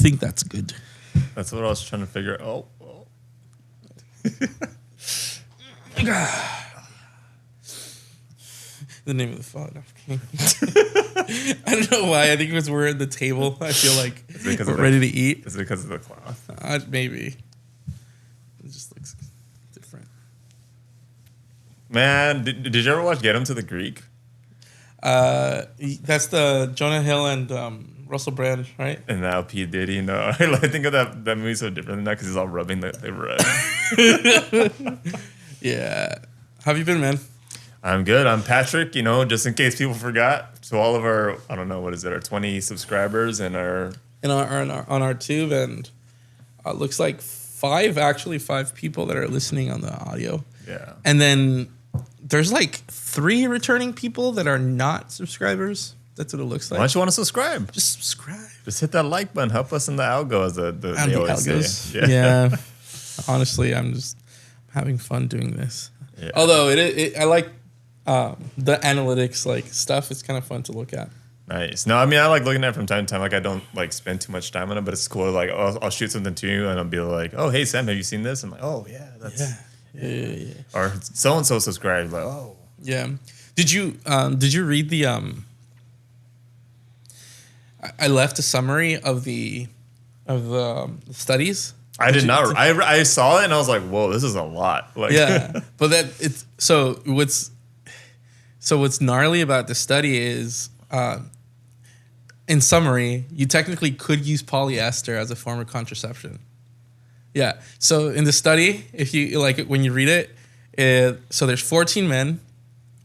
think that's good. That's what I was trying to figure out. The name of the phone. I don't know why. I think because we're at the table, I feel like we're ready to eat. Is it because of the cloth? Maybe. It just looks different. Man, did you ever watch Get Him to the Greek? That's the Jonah Hill and Russell Brand, right? And now P. Diddy. No, I think of that movie so different than that because he's all rubbing the rug. Yeah. How have you been, man? I'm good. I'm Patrick, just in case people forgot. So all of our, I don't know, what is it, our 20 subscribers and our... on our tube, and looks like five people that are listening on the audio. Yeah. And then there's like 3 returning people that are not subscribers. That's what it looks like. Why don't you want to subscribe? Just subscribe. Just hit that like button. Help us in the algo, as they always say. Yeah. Honestly, I'm just having fun doing this. Yeah. Although I like the analytics like stuff. It's kind of fun to look at. Nice. No, I mean, I like looking at it from time to time. Like, I don't like spend too much time on it, but it's cool. Like, I'll shoot something to you, and I'll be like, "Oh, hey Sam, have you seen this?" I'm like, "Oh yeah, that's yeah. Or so and so subscribed. Like, oh yeah. Did you read the I left a summary of the studies. I did not. I saw it and I was like, "Whoa, this is a lot." Like, yeah, but what's gnarly about the study is, in summary, you technically could use polyester as a form of contraception. Yeah. So in the study, if you like it, when you read it, so there's 14 men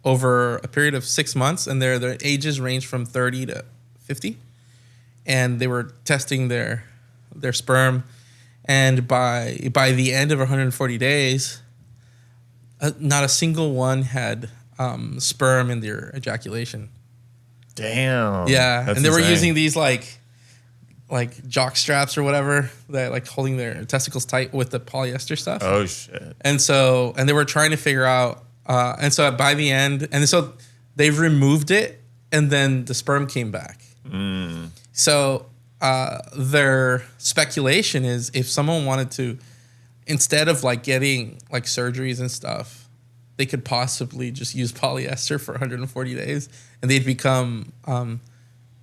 over a period of 6 months, and their ages range from 30 to 50, and they were testing their sperm. And by the end of 140 days, not a single one had sperm in their ejaculation. Damn. Yeah, That's and they were insane. using these like jock straps or whatever that like holding their testicles tight with the polyester stuff. Oh shit. And they were trying to figure out. And so by the end, and so they removed it, and then the sperm came back. So. Their speculation is if someone wanted to, instead of like getting like surgeries and stuff, they could possibly just use polyester for 140 days, and they'd become what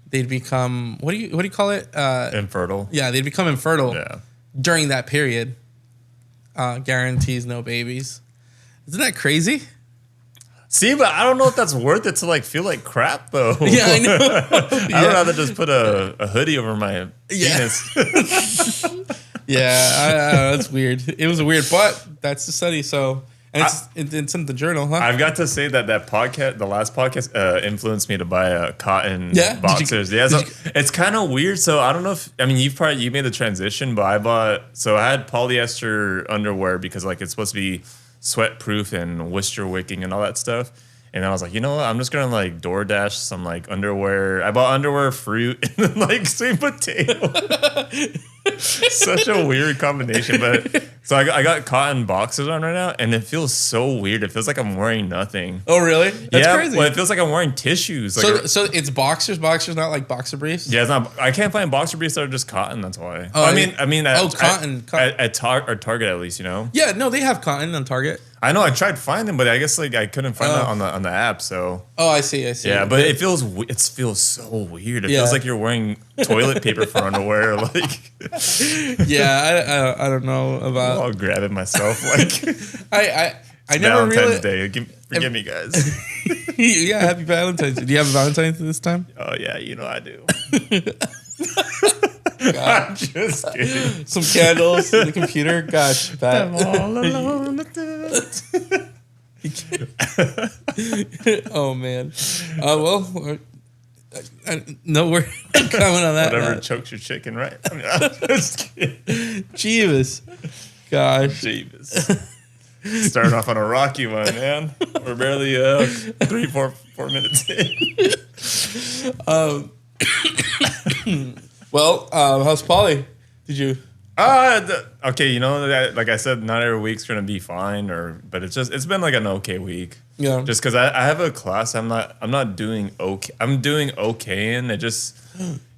do you call it? Infertile. Yeah, they'd become infertile. Yeah. During that period. Guarantees no babies. Isn't that crazy? See, but I don't know if that's worth it to like feel like crap though. Yeah, I know. I would rather just put a hoodie over my penis. Yeah, that's weird. It was weird, but that's the study. So, and it's in the journal, huh? I've got to say that podcast, the last podcast, influenced me to buy cotton boxers. So it's kind of weird. So I don't know if you made the transition, but I had polyester underwear because like it's supposed to be sweat proof and moisture wicking and all that stuff. And I was like, you know what? I'm just gonna like DoorDash some like underwear. I bought underwear, fruit, and then like sweet potato. Such a weird combination, but so I got cotton boxers on right now, and it feels so weird. It feels like I'm wearing nothing. Oh, really? That's crazy. Well, it feels like I'm wearing tissues. Like so it's boxers, not like boxer briefs. Yeah, it's not. I can't find boxer briefs that are just cotton. That's why. Oh, cotton at Target at least, Yeah, no, they have cotton on Target. I know. I tried to find them, but I guess like I couldn't find that on the app. So. Oh, I see. Yeah, but it feels so weird. It feels like you're wearing toilet paper for underwear. Like. Yeah, I don't know about. I'll grab it myself. Like. I never Valentine's Day. Forgive me, guys. Yeah, happy Valentine's Day. Do you have a Valentine's Day this time? Oh yeah, I do. I'm just kidding. Some candles in the computer. Gosh, bad. I'm all alone. Oh man. Well, no, we're not comment on that. Whatever chokes your chicken, right? I'm just kidding. Jeebus. Gosh. Jeebus. Starting off on a rocky one, man. We're barely 4 minutes in. Well, how's Polly? Did you? Okay, like I said, not every week's gonna be fine, but it's been like an okay week. Yeah. Just because I have a class I'm not doing okay. I'm doing okay in it. Just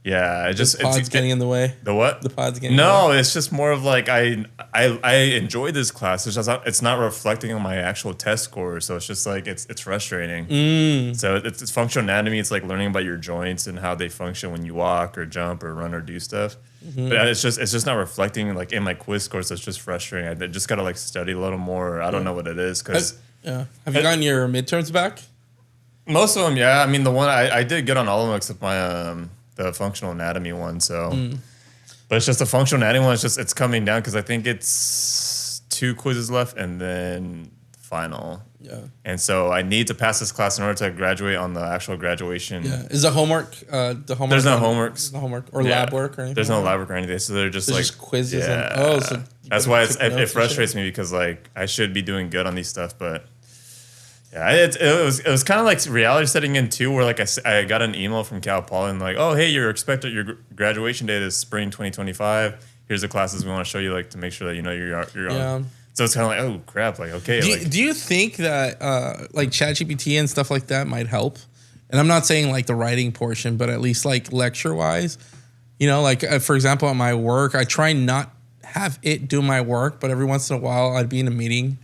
yeah. It just the pod's getting in the way. The what? The pod's getting in the way. No, it's just more of like I enjoy this class. It's not reflecting on my actual test score. So it's just like it's frustrating. So it's functional anatomy. It's like learning about your joints and how they function when you walk or jump or run or do stuff. But it's just not reflecting like in my quiz scores. So it's just frustrating. I just gotta like study a little more. I don't know what it is because. Yeah. Have you gotten your midterms back? Most of them, yeah. I mean, the one I did get on all of them except my the functional anatomy one. So, but it's just the functional anatomy one. It's coming down because I think it's 2 quizzes left and then final. Yeah. And so I need to pass this class in order to graduate on the actual graduation. Yeah. Is the homework? There's no homeworks. No homework or lab work or anything. There's no lab work or anything. So they're just just quizzes. Yeah. And, so that's why it frustrates me because like I should be doing good on these stuff, but. Yeah, it was kind of like reality setting in too, where like I got an email from Cal Poly and like, oh hey, your graduation date is spring 2025. Here's the classes we want to show you, like to make sure that you know you're on. So it's kind of like, oh crap, like okay. Do you think that like ChatGPT and stuff like that might help? And I'm not saying like the writing portion, but at least like lecture wise, you know, like for example, at my work, I try not have it do my work, but every once in a while I'd be in a meeting.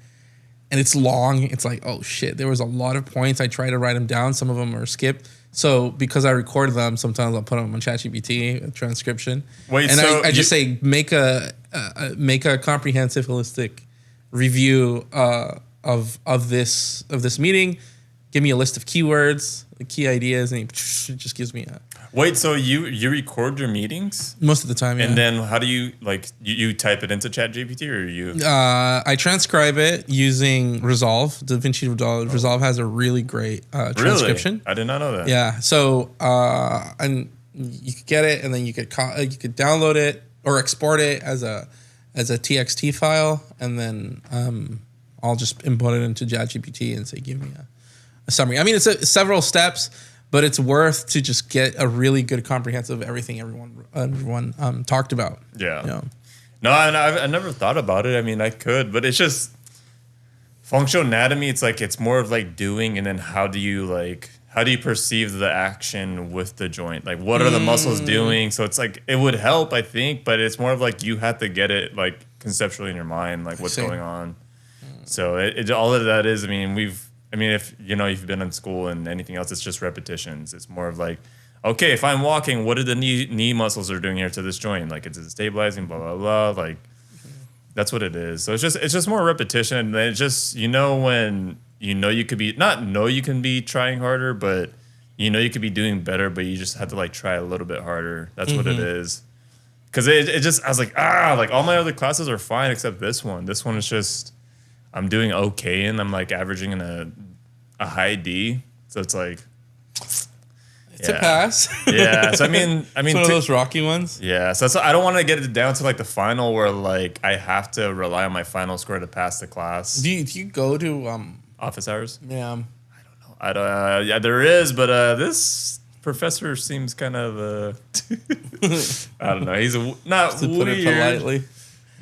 And it's long. It's like, oh shit, there was a lot of points. I try to write them down. Some of them are skipped. So because I recorded them, sometimes I'll put them on ChatGPT, a transcription. Wait, and so I just say make a comprehensive, holistic review of this meeting. Give me a list of keywords, the key ideas, and it just gives me a. Wait, so you record your meetings? Most of the time, yeah. And then how do you, like, you type it into ChatGPT or you? I transcribe it using Resolve. DaVinci Resolve has a really great transcription. Really? I did not know that. Yeah. So, and you could get it and then you could download it or export it as a TXT file. And then I'll just input it into ChatGPT and say, give me a summary. I mean, it's several steps. But it's worth to just get a really good comprehensive everything everyone talked about. Yeah. You know? No, I never thought about it. I mean, I could, but it's just functional anatomy. It's like it's more of like doing, and then how do you perceive the action with the joint? Like, what are the muscles doing? So it's like it would help, I think, but it's more of like you have to get it like conceptually in your mind, like what's going on. So it all of that is. I mean, if you know, if you've been in school and anything else, it's just repetitions. It's more of like, okay, if I'm walking, what are the knee muscles are doing here to this joint? Like, it's stabilizing, blah, blah, blah. Like, that's what it is. So it's just more repetition. And it's just, you know, when you know you could be, not know you can be trying harder, but you know you could be doing better, but you just have to like try a little bit harder. That's what it is. Because it just, I was like, like all my other classes are fine except this one. This one is just, I'm doing okay, and I'm like averaging in a high D. So it's like it's a pass. Yeah. So I mean, it's one of those rocky ones. Yeah. So I don't want to get it down to like the final where like I have to rely on my final score to pass the class. Do you go to office hours? Yeah. I don't know. Yeah, there is, but this professor seems kind of I don't know. He's not to put it politely.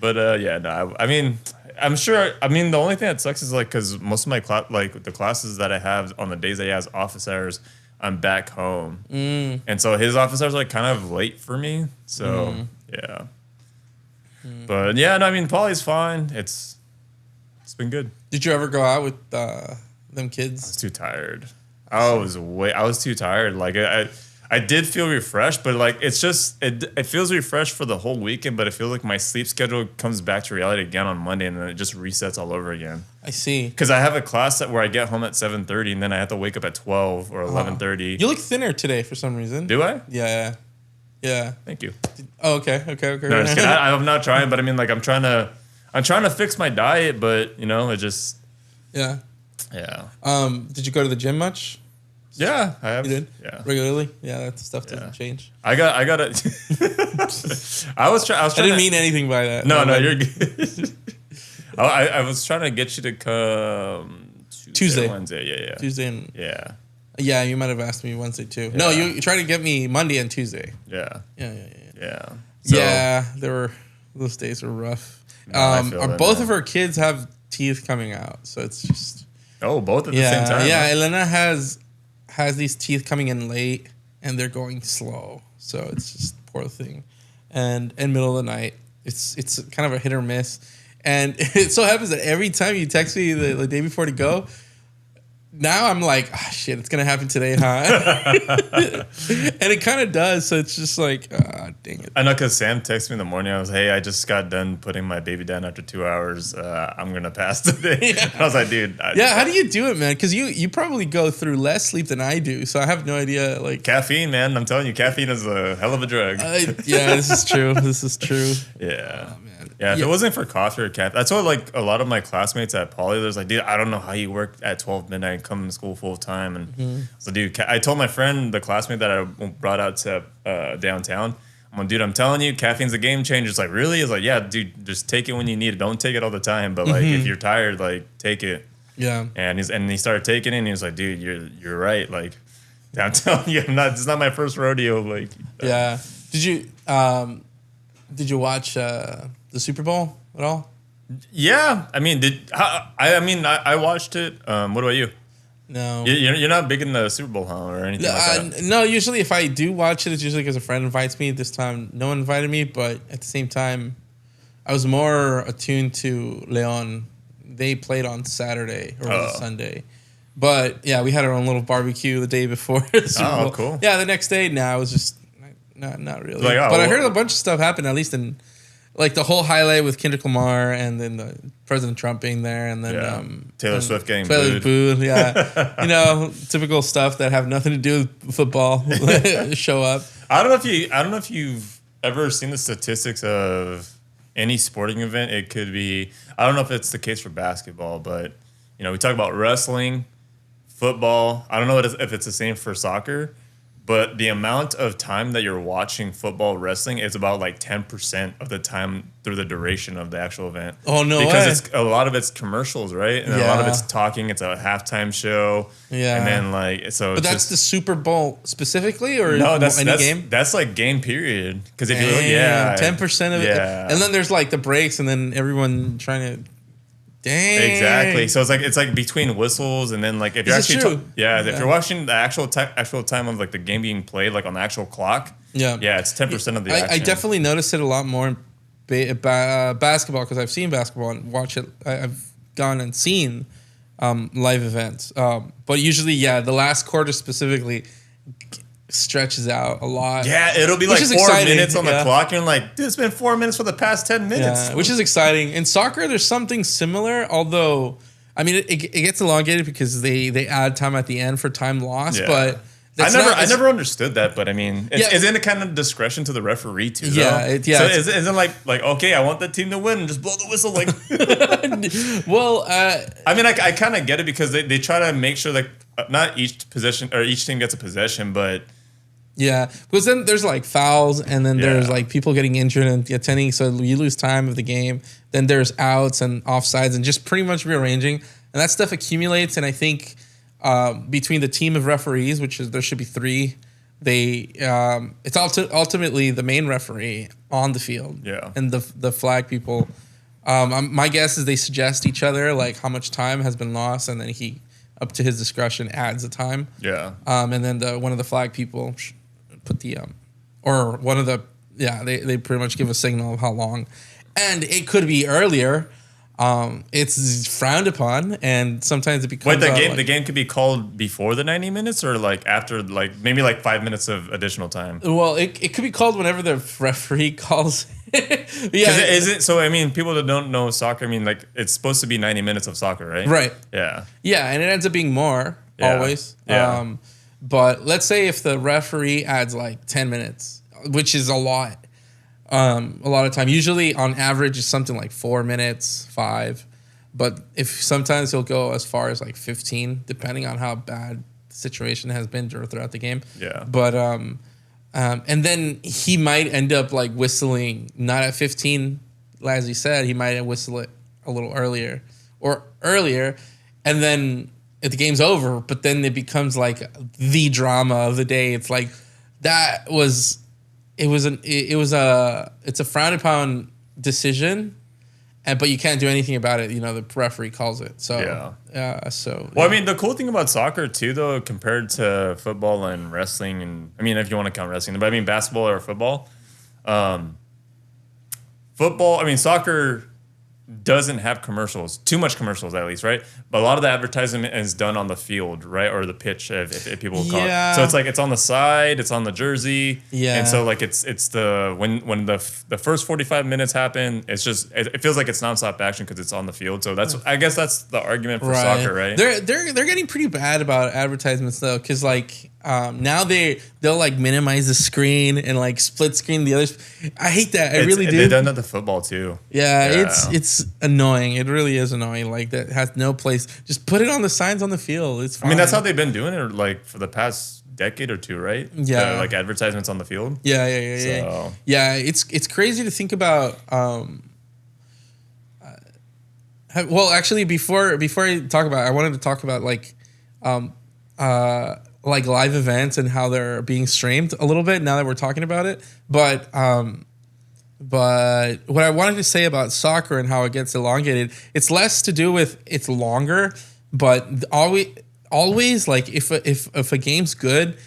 But yeah, no. I mean. I'm sure. I mean, the only thing that sucks is like because most of my the classes that I have on the days that he has office hours, I'm back home, and so his office hours are like kind of late for me. So yeah, but yeah, no, I mean, Poly's fine. It's been good. Did you ever go out with them kids? I was too tired. I was too tired. Like I did feel refreshed, but like it's just it feels refreshed for the whole weekend, but it feels like my sleep schedule comes back to reality again on Monday, and then it just resets all over again. I see. Because I have a class where I get home at 7:30, and then I have to wake up at 12 or 11:30. You look thinner today for some reason. Do I? Yeah. Thank you. Oh, okay. No, just kidding. I'm not trying, but I mean, like I'm trying to fix my diet, but you know, it just yeah. Did you go to the gym much? Yeah, I have. You did? Yeah. Regularly? Yeah, that stuff doesn't change. I got it. I was trying. I didn't mean anything by that. No, you're good. I was trying to get you to come Tuesday. Wednesday. Yeah. Tuesday and yeah. Yeah, you might have asked me Wednesday too. Yeah. No, you tried to get me Monday and Tuesday. Yeah. So, yeah, those days were rough. No, both of her kids have teeth coming out, so it's just Oh, both at the same time. Yeah, Elena has these teeth coming in late, and they're going slow. So it's just poor thing. And in middle of the night, it's kind of a hit or miss. And it so happens that every time you text me the day before to go, now I'm like, oh, shit, it's going to happen today, huh? And it kind of does. So it's just like, dang it. I know, because Sam texted me in the morning. I was, hey, I just got done putting my baby down after 2 hours. I'm going to pass today. Yeah. I was like, dude. How do you do it, man? Because you probably go through less sleep than I do. So I have no idea. Like caffeine, man. I'm telling you, caffeine is a hell of a drug. Yeah, this is true. This is true. Yeah. Oh, man. Yeah, if it wasn't for coffee or caffeine, that's what like a lot of my classmates at Poly, there's like, dude, I don't know how you work at 12 midnight and come to school full time. And so, dude, I told my friend, the classmate that I brought out to downtown, I'm like, dude, I'm telling you, caffeine's a game changer. It's like, really? It's like, yeah, dude, just take it when you need it. Don't take it all the time. But like, if you're tired, like, take it. Yeah. And he started taking it, and he was like, dude, you're right. Like, I'm telling you, it's not my first rodeo. Like, yeah. Did you watch the Super Bowl at all? Yeah, I mean, I watched it. What about you? No, you're not big in the Super Bowl, huh, or anything like that? No, usually if I do watch it, it's usually because a friend invites me. This time, no one invited me, but at the same time, I was more attuned to Leon. They played on Saturday or Sunday, but yeah, we had our own little barbecue the day before the Super Bowl. Oh, cool. Yeah, the next day, I was just not really. Like, but I heard a bunch of stuff happen, at least in. Like the whole highlight with Kendrick Lamar and then the President Trump being there and then Taylor Swift getting booed. Yeah. Typical stuff that have nothing to do with football show up. I don't know if you've ever seen the statistics of any sporting event. It could be, I don't know if it's the case for basketball, but we talk about wrestling, football. I don't know if it's the same for soccer. But the amount of time that you're watching football, wrestling is about like 10% of the time through the duration of the actual event. Oh, no because a lot of it's commercials, right? And a lot of it's talking. It's a halftime show. Yeah. And then But that's the Super Bowl specifically, or no? That's any game. That's like game period. Because if you look, 10% of it. And then there's like the breaks, and then everyone trying to. Dang. Exactly. So it's like between whistles, and then like if you're actually if you're watching the actual time of like the game being played, like on the actual clock, it's 10% of the action. I definitely noticed it a lot more in basketball, because I've seen basketball and watch it. I've gone and seen live events, but usually the last quarter specifically stretches out a lot. Yeah, it'll be like 4 minutes on the clock. And you're like, dude, it's been 4 minutes for the past 10 minutes. Yeah, which is exciting. In soccer, there's something similar, although, I mean, it gets elongated because they add time at the end for time lost. Yeah. But I never understood that. But I mean, isn't it kind of discretion to the referee too? Yeah, though? So isn't like okay, I want the team to win and just blow the whistle like. Well, I mean, I kind of get it, because they try to make sure that not each possession or each team gets a possession, but. Yeah, because then there's like fouls, and then there's like people getting injured and attending, so you lose time of the game. Then there's outs and offsides and just pretty much rearranging, and that stuff accumulates. And I think between the team of referees, which is there should be 3, it's ultimately the main referee on the field, and the flag people. My guess is they suggest each other like how much time has been lost, and then he, up to his discretion, adds the time. Yeah. And then one of the flag people put the or one of the they pretty much give a signal of how long, and it could be earlier. It's frowned upon, and sometimes it becomes. Wait, the game could be called before the 90 minutes, or like after, like maybe like 5 minutes of additional time. Well, it could be called whenever the referee calls. Is it? So I mean, people that don't know soccer, I mean, like it's supposed to be 90 minutes of soccer, right? Right. Yeah. Yeah, and it ends up being more always. Yeah. But let's say if the referee adds like 10 minutes, which is a lot of time. Usually, on average, it's something like 4 minutes, 5. But if sometimes he'll go as far as like 15, depending on how bad the situation has been throughout the game. Yeah. But and then he might end up like whistling not at 15, as he said. He might whistle it a little earlier, and then if the game's over. But then it becomes like the drama of the day. It's like it's a frowned upon decision, but you can't do anything about it. The referee calls it. So Well, I mean, the cool thing about soccer too, though, compared to football and wrestling, and I mean, if you want to count wrestling, but I mean, basketball or football, soccer doesn't have commercials, too much commercials at least, right? But a lot of the advertisement is done on the field, right, or the pitch, if people will call it. So it's like it's on the side, it's on the jersey, and so like it's the when the first 45 minutes happen, it's just it feels like it's nonstop action because it's on the field. So I guess that's the argument for soccer, right? They're getting pretty bad about advertisements though, because like now they'll like minimize the screen and like split screen the others. I hate that. I really do. They've done that to football too. Yeah, it's annoying. It really is annoying. Like that has no place. Just put it on the signs on the field. It's fine. I mean, that's how they've been doing it like for the past decade or two, right? Yeah, like advertisements on the field. Yeah. It's crazy to think about. Well, actually, before I talk about, I wanted to talk about like live events and how they're being streamed a little bit now that we're talking about it. But what I wanted to say about soccer and how it gets elongated, it's less to do with it's longer, but always like if a game's good,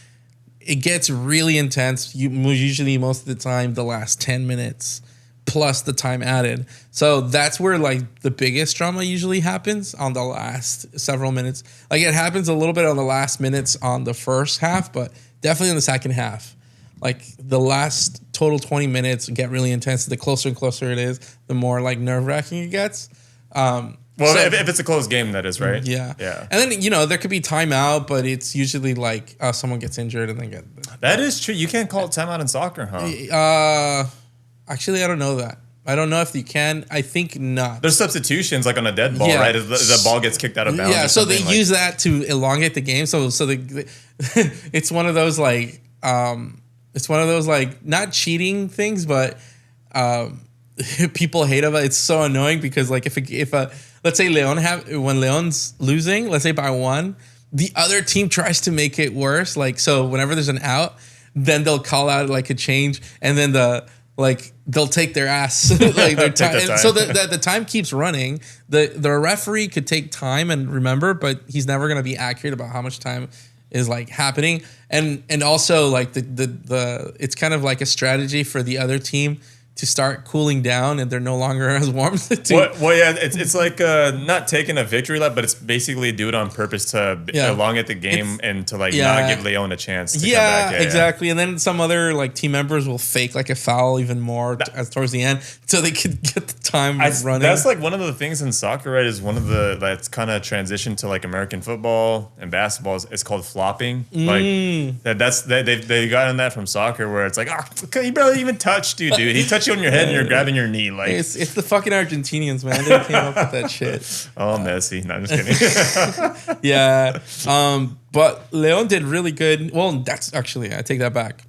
it gets really intense. Usually most of the time, the last 10 minutes plus the time added. So that's where like the biggest drama usually happens on the last several minutes. Like it happens a little bit on the last minutes on the first half, but definitely in the second half. Like the last total 20 minutes get really intense. The closer and closer it is, the more like nerve-wracking it gets. If it's a close game, that is, right? Yeah. And then, there could be timeout, but it's usually like someone gets injured and then get... That is true. You can't call it timeout in soccer, huh? Actually, I don't know that. I don't know if you can. I think not. There's substitutions like on a dead ball, right? The ball gets kicked out of bounds. Yeah, so they use that to elongate the game. So it's one of those like not cheating things, but people hate about it. It's so annoying because like if let's say when Leon's losing, let's say by 1, the other team tries to make it worse. Like so, whenever there's an out, then they'll call out like a change, and then they'll take their ass like their time. So the time keeps running. The referee could take time and remember, but he's never going to be accurate about how much time is like happening. And also like the it's kind of like a strategy for the other team to start cooling down, and they're no longer as warm as the team. Well, yeah, it's like not taking a victory lap, but it's basically do it on purpose to elongate the game and to like not give Leon a chance to come back. Yeah, exactly. And then some other like team members will fake like a foul even more towards the end, so they could get the time running. That's like one of the things in soccer, right? Is one of the that's kind of transitioned to like American football and basketball. It's called flopping. Like they've gotten that from soccer, where it's like, he barely even touched you, dude. He touched you on your head and you're grabbing your knee. Like it's the fucking Argentinians, man. They came up with that shit. Oh, Messi. No, I'm just kidding. Yeah. But Leon did really good. Well, that's actually, I take that back.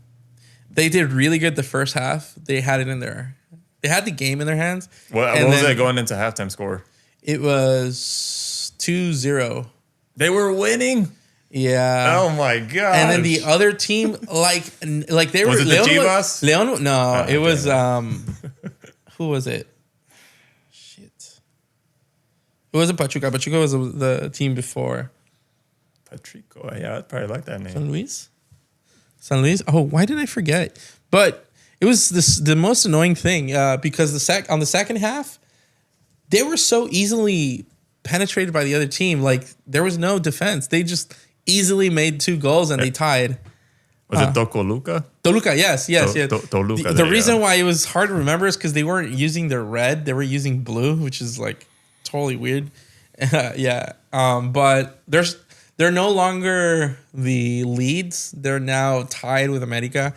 They did really good the first half. They had it in there. They had the game in their hands. What was it going into halftime score? It was 2-0. They were winning. Yeah. Oh my god. And then the other team, like they was were. Was it the Chivas? Leon? No, it was. Who was it? Shit. It wasn't Pachuca. Pachuca was the team before. Patrico. Yeah, I'd probably like that name. San Luis. Oh, why did I forget? But it was the most annoying thing because on the second half, they were so easily penetrated by the other team. Like there was no defense. They just easily made 2 goals and they tied. Was it Toluca? Toluca, yes. Toluca. The reason why it was hard to remember is because they weren't using their red; they were using blue, which is like totally weird. But they're no longer the leads; they're now tied with America,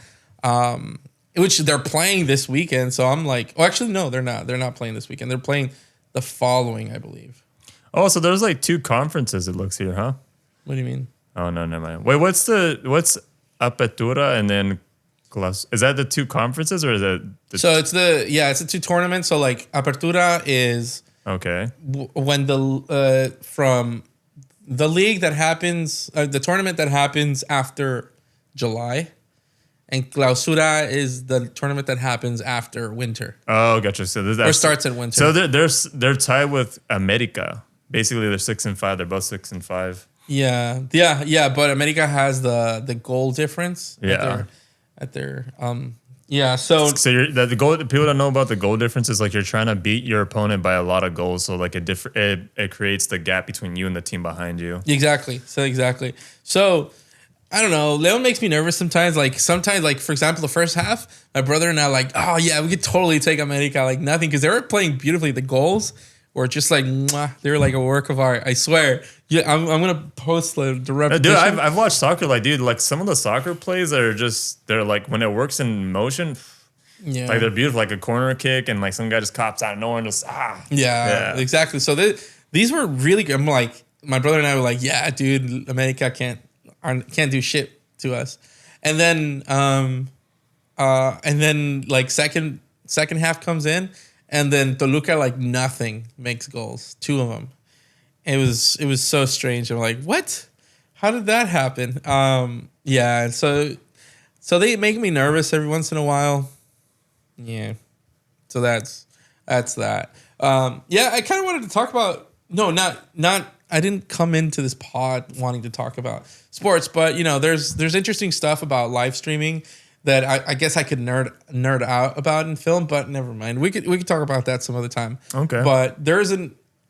which they're playing this weekend. So I'm like, oh, actually, no, they're not. They're not playing this weekend. They're playing the following, I believe. Oh, so there's like 2 conferences. It looks here, huh? What do you mean? Oh no, never mind. Wait, what's Apertura and then Class? Is that the 2 conferences or is it? So it's the 2 tournaments. So like Apertura is when the from the league that happens, the tournament that happens after July, and Clausura is the tournament that happens after winter. Oh, gotcha. So or starts at winter. So they're tied with America. Basically, they're 6-5. They're both 6-5. Yeah. But America has the goal difference. Yeah. At their yeah. So the goal. People don't know about the goal difference is like you're trying to beat your opponent by a lot of goals. So like it creates the gap between you and the team behind you. Exactly. So I don't know. Leon makes me nervous sometimes. Like for example, the first half, my brother and I like, oh yeah, we could totally take America like nothing because they were playing beautifully. The goals were just like, mwah, they were like a work of art. I swear. Yeah, I'm gonna post the repetition. Dude, I've watched soccer. Like, dude, like some of the soccer plays they're like when it works in motion. Yeah, like they're beautiful, like a corner kick, and like some guy just cops out of nowhere and just Yeah, exactly. So these were really good. I'm like, my brother and I were like, yeah, dude, America can't do shit to us. And then like second half comes in, and then Toluca like nothing makes goals, 2 of them. It was so strange. I'm like, what? How did that happen? Yeah, and so they make me nervous every once in a while. Yeah, so that's that. Yeah, I kind of wanted to talk about not. I didn't come into this pod wanting to talk about sports, but there's interesting stuff about live streaming that I guess I could nerd out about in film, but never mind. We could talk about that some other time. Okay. But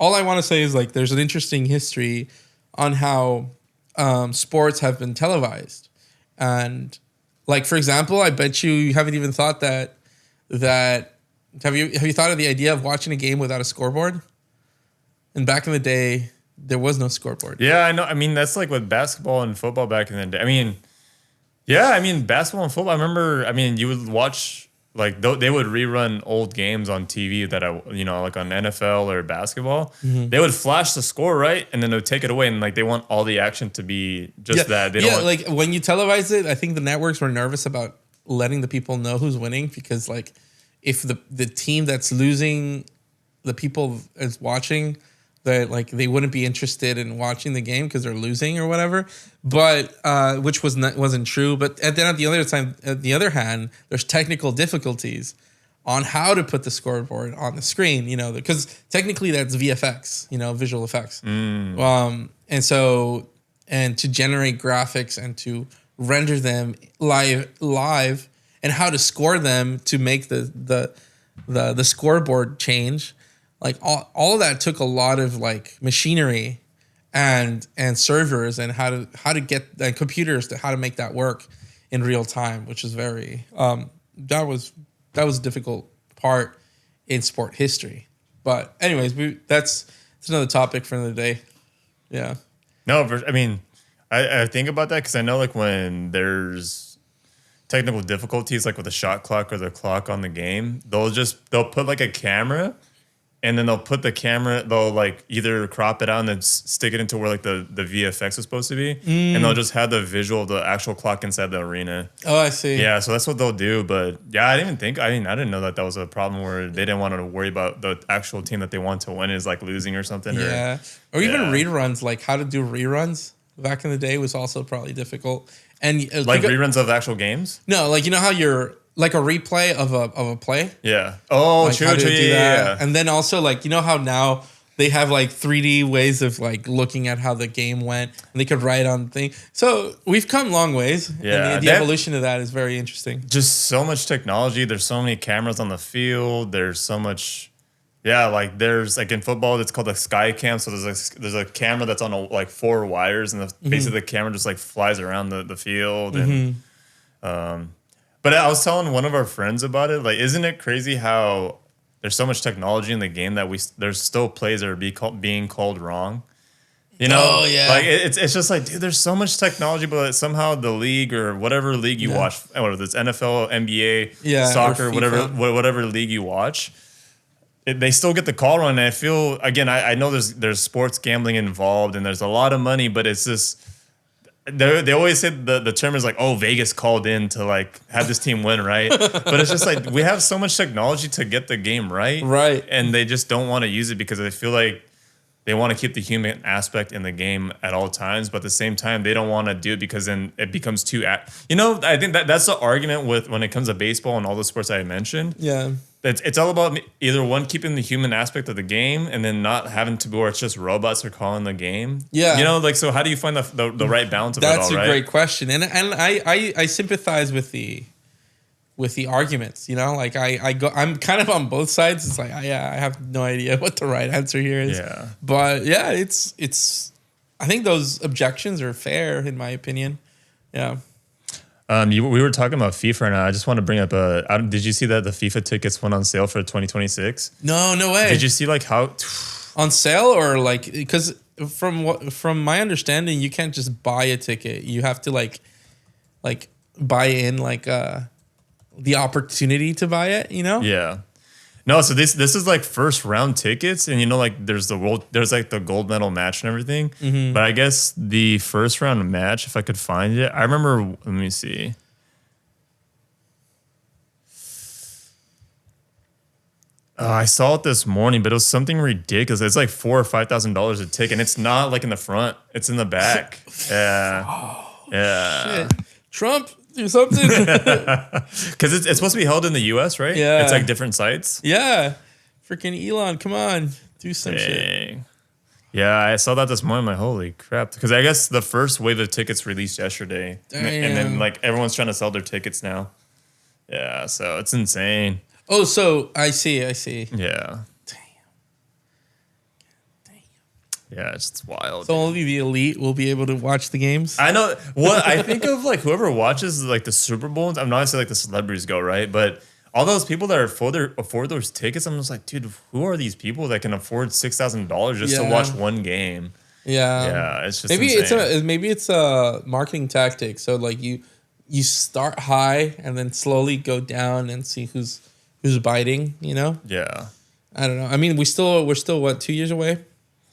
all I want to say is like there's an interesting history on how sports have been televised, and like for example, I bet you haven't even thought that have you thought of the idea of watching a game without a scoreboard? And back in the day, there was no scoreboard. Yeah, I know. I mean, that's like with basketball and football back in the day. I mean, yeah, I mean, basketball and football. I remember. I mean, you would watch like they would rerun old games on TV that like on NFL or basketball. Mm-hmm. They would flash the score, right, and then they would take it away, and like they want all the action to be just that. They don't want, like when you televise it, I think the networks were nervous about letting the people know who's winning because like if the team that's losing, the people is watching. That like they wouldn't be interested in watching the game because they're losing or whatever, but which wasn't true. But then at the other hand, there's technical difficulties on how to put the scoreboard on the screen. Because technically that's VFX, visual effects, and to generate graphics and to render them live, and how to score them to make the scoreboard change. Like all of that took a lot of like machinery and servers and how to get computers to how to make that work in real time, which is very that was a difficult part in sport history. But anyways, that's another topic for another day. Yeah. No, I mean, I think about that because I know like when there's technical difficulties like with the shot clock or the clock on the game, they'll put like a camera. And then they'll put the camera, they'll like either crop it out and then stick it into where like the VFX is supposed to be. And they'll just have the visual of the actual clock inside the arena. Oh, I see. Yeah, so that's what they'll do. But yeah, I didn't know that was a problem where they didn't want to worry about the actual team that they want to win is like losing or something. Yeah. Or even reruns, like how to do reruns back in the day was also probably difficult. And like reruns of actual games? No, like how you're like a replay of a play. Yeah. Oh, like true. Yeah. And then also like how now they have like 3D ways of like looking at how the game went, and they could write on things. So we've come long ways. Yeah. And the evolution of that is very interesting. Just so much technology. There's so many cameras on the field. There's so much. Yeah, like there's like in football, it's called a sky cam. So there's a camera that's on like 4 wires, and basically the camera just like flies around the field and. But I was telling one of our friends about it. Like, isn't it crazy how there's so much technology in the game that there's still plays that are being called wrong? Oh yeah. Like it's just like, dude, there's so much technology, but somehow the league or whatever league you watch, whether it's NFL, NBA, soccer, whatever league you watch, they still get the call wrong. And I feel again, I know there's sports gambling involved and there's a lot of money, but it's just. They always say the term is like, oh, Vegas called in to like have this team win, right? But it's just like we have so much technology to get the game right, right? And they just don't want to use it because they feel like they want to keep the human aspect in the game at all times, but at the same time, they don't want to do it because then it becomes too. I think that's the argument with when it comes to baseball and all the sports I mentioned. Yeah. It's all about either one, keeping the human aspect of the game and then not having to where it's just robots are calling the game. Yeah. So how do you find the right balance of it all, right? That's a great question. And I sympathize with the arguments, like I'm kind of on both sides. It's like, I have no idea what the right answer here is. Yeah. But yeah, it's I think those objections are fair in my opinion. Yeah. We were talking about FIFA right now. I just want to bring up did you see that the FIFA tickets went on sale for 2026? No way. Did you see how on sale or because from my understanding, you can't just buy a ticket. You have to like buy in the opportunity to buy it, Yeah. No, so this is like first round tickets, and there's the gold medal match and everything. Mm-hmm. But I guess the first round match, if I could find it, I remember. Let me see. I saw it this morning, but it was something ridiculous. It's like $4,000 or $5,000 a ticket, and it's not like in the front; it's in the back. Yeah, Shit. Trump. Do something because it's supposed to be held in the U.S., right? Yeah, it's like different sites. Yeah, freaking Elon, come on, do some shit. Yeah, I saw that this morning. I'm like, holy crap! Because I guess the first wave of tickets released yesterday, and then everyone's trying to sell their tickets now. Yeah, so it's insane. Oh, so I see. Yeah. Yeah, it's wild. So only the elite will be able to watch the games. I know what I think of whoever watches the Super Bowl. I'm not saying the celebrities go, right, but all those people that afford those tickets, I'm just like, dude, who are these people that can afford $6,000 just to watch one game? Yeah, it's just insane. Maybe it's a marketing tactic. So you start high and then slowly go down and see who's biting. Yeah. I don't know. I mean, we're still what, 2 years away?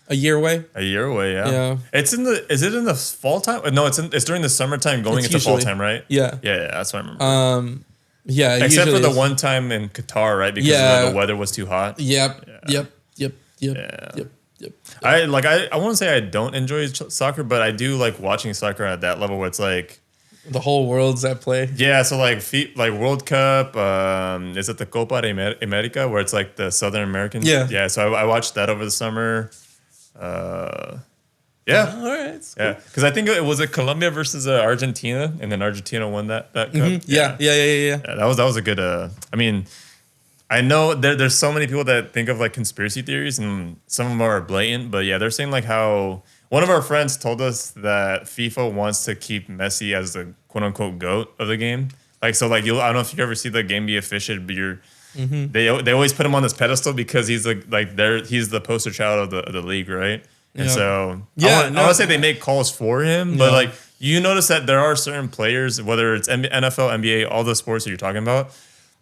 A year away? A year away, yeah. Is it in the fall time? No, it's during the summertime going into fall time, right? Yeah. Yeah, that's what I remember. Yeah. Except for the one time in Qatar, right? Because the weather was too hot. Yep. Yeah. Yep. I want to say I don't enjoy soccer, but I do like watching soccer at that level where it's like the whole world's at play. Yeah, so like World Cup, is it the Copa de America where it's like the Southern American? Yeah. So I watched that over the summer. Yeah. All right. Cool. Yeah, because I think it was Colombia versus Argentina, and then Argentina won that cup. Mm-hmm. Yeah. That was a good. I mean, I know there's so many people that think of conspiracy theories, and some of them are blatant. But yeah, they're saying how one of our friends told us that FIFA wants to keep Messi as the quote unquote GOAT of the game. I don't know if you ever see the game be officiated, but mm-hmm. They always put him on this pedestal because he's he's the poster child of the league, right? And so I want to say they make calls for him, but you notice that there are certain players, whether it's NFL, NBA, all the sports that you're talking about,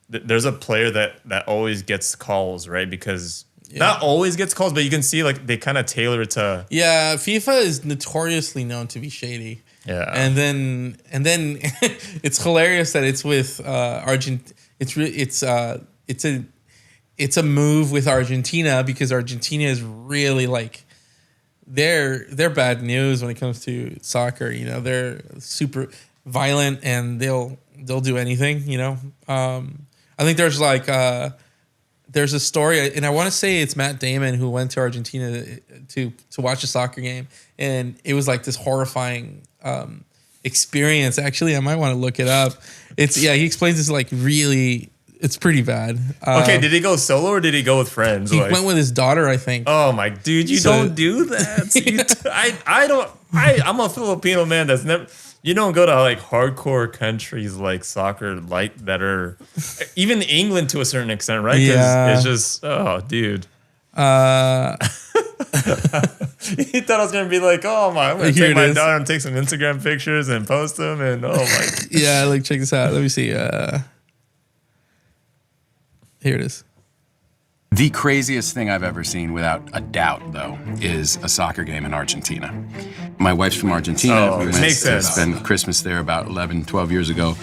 there's a player that always gets calls, right? Because not always gets calls, but you can see they kind of tailor it to. Yeah, FIFA is notoriously known to be shady. Yeah, and then it's hilarious that it's with Argentina. It's a move with Argentina because Argentina is really they're bad news when it comes to soccer. They're super violent and they'll do anything. I think there's there's a story, and I want to say it's Matt Damon who went to Argentina to watch a soccer game, and it was this horrifying experience. Actually, I might want to look it up. He explains this really. It's pretty bad. Okay, did he go solo or did he go with friends? He went with his daughter, I think. Oh my dude, don't do that. I'm a Filipino man that's never. You don't go to hardcore countries like soccer, that are even England to a certain extent, right? Yeah. It's just dude. He thought I was gonna be oh my, I'm gonna take my daughter and take some Instagram pictures and post them, and oh my. Yeah, check this out. Let me see. Here it is. The craziest thing I've ever seen, without a doubt, though, is a soccer game in Argentina. My wife's from Argentina. We went to spend Christmas there about 11, 12 years ago.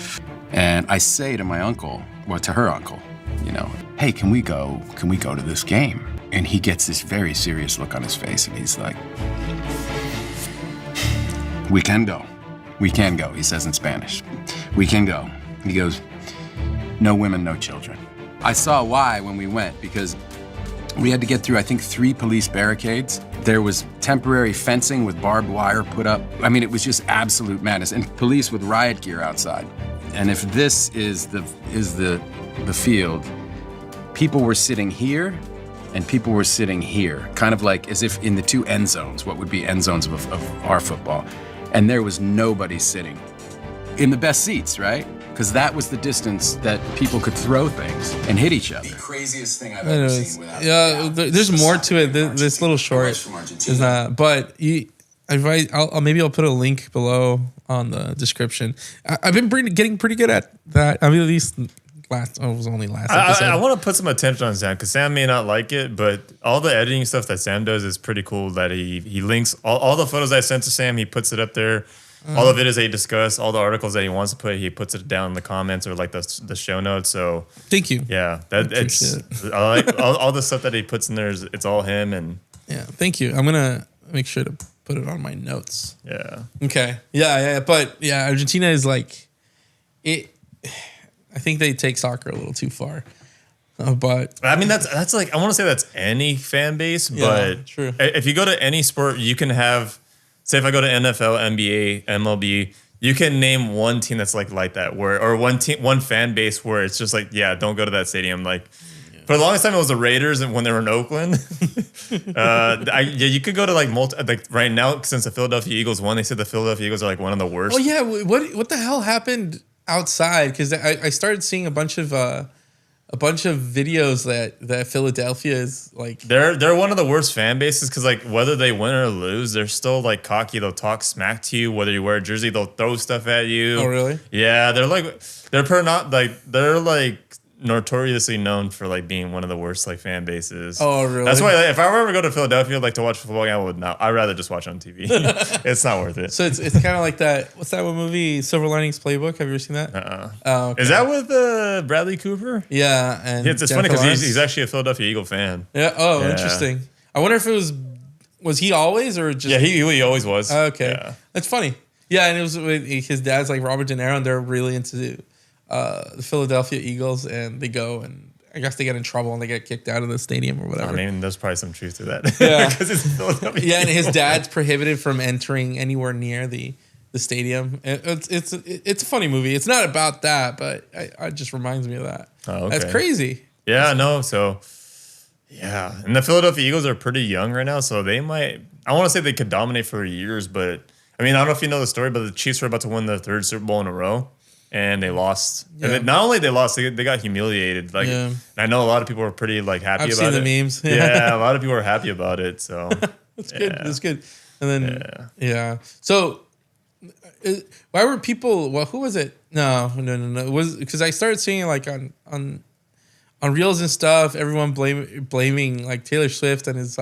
And I say to my uncle, to her uncle, hey, can we go to this game? And he gets this very serious look on his face, and he's like, "We can go. We can go," he says in Spanish. "We can go." He goes, "No women, no children." I saw why when we went, because we had to get through, I think, 3 police barricades. There was temporary fencing with barbed wire put up. I mean, it was just absolute madness. And police with riot gear outside. And if this is the field, people were sitting here and people were sitting here, kind of like as if in the 2 end zones, what would be end zones of our football. And there was nobody sitting in the best seats, right? Because that was the distance that people could throw things and hit each other. The craziest thing I've ever seen. There's more to it. This little short is not, but maybe I'll put a link below on the description. I've been getting pretty good at that. I mean, at least it was only last episode. I want to put some attention on Sam because Sam may not like it, but all the editing stuff that Sam does is pretty cool. That he links all the photos I sent to Sam. He puts it up there. All the videos that he discussed, all the articles that he wants to put, he puts it down in the comments or like the show notes. So thank you. Yeah, I like all the stuff that he puts in there. It's all him and yeah. Thank you. I'm gonna make sure to put it on my notes. Yeah. Okay. Yeah. But yeah, Argentina is like it. I think they take soccer a little too far. But I mean, that's like I want to say that's any fan base, but true. If you go to any sport, you can have. Say if I go to NFL, NBA, MLB, you can name one team that's like that, or one fan base where it's just like, yeah, don't go to that stadium. Like for the longest time, it was the Raiders, and when they were in Oakland, you could go to like right now since the Philadelphia Eagles won. They said the Philadelphia Eagles are like one of the worst. Oh yeah, what the hell happened outside? Because I started seeing a bunch of videos that Philadelphia is like they're one of the worst fan bases because like whether they win or lose, they're still like cocky. They'll talk smack to you. Whether you wear a jersey, they'll throw stuff at you. Oh really? Yeah, they're notoriously known for like being one of the worst like fan bases. Oh really? That's why if I were ever go to Philadelphia like to watch a football game, I would not. I'd rather just watch on TV. It's not worth it. So it's kind of like that. What's that one movie? Silver Linings Playbook. Have you ever seen that? Oh, okay. Is that with Bradley Cooper? Yeah, and it's funny because he's actually a Philadelphia Eagle fan. Yeah. Oh, yeah. Interesting. I wonder if it was he always or just he always was. Okay, yeah. That's funny. Yeah, and it was his dad's like Robert De Niro, and they're really into the Philadelphia Eagles, and they go and I guess they get in trouble and they get kicked out of the stadium or whatever. I mean, there's probably some truth to that. Yeah, because it's Philadelphia. Yeah, and his dad's prohibited from entering anywhere near the stadium. It's a funny movie. It's not about that, but it just reminds me of that. Oh, okay. That's crazy. Yeah, no. So yeah, and the Philadelphia Eagles are pretty young right now, so they might. I want to say they could dominate for years, but I mean, I don't know if you know the story, but the Chiefs were about to win their 3rd Super Bowl in a row. And they lost. Yeah. And not only they lost, they got humiliated. Like, and I know a lot of people were pretty like happy about it. I've seen the memes. Yeah, a lot of people were happy about it. So that's good. That's good. And then So why were people? Well, who was it? No. It was because I started seeing like on reels and stuff. Everyone blaming like Taylor Swift and his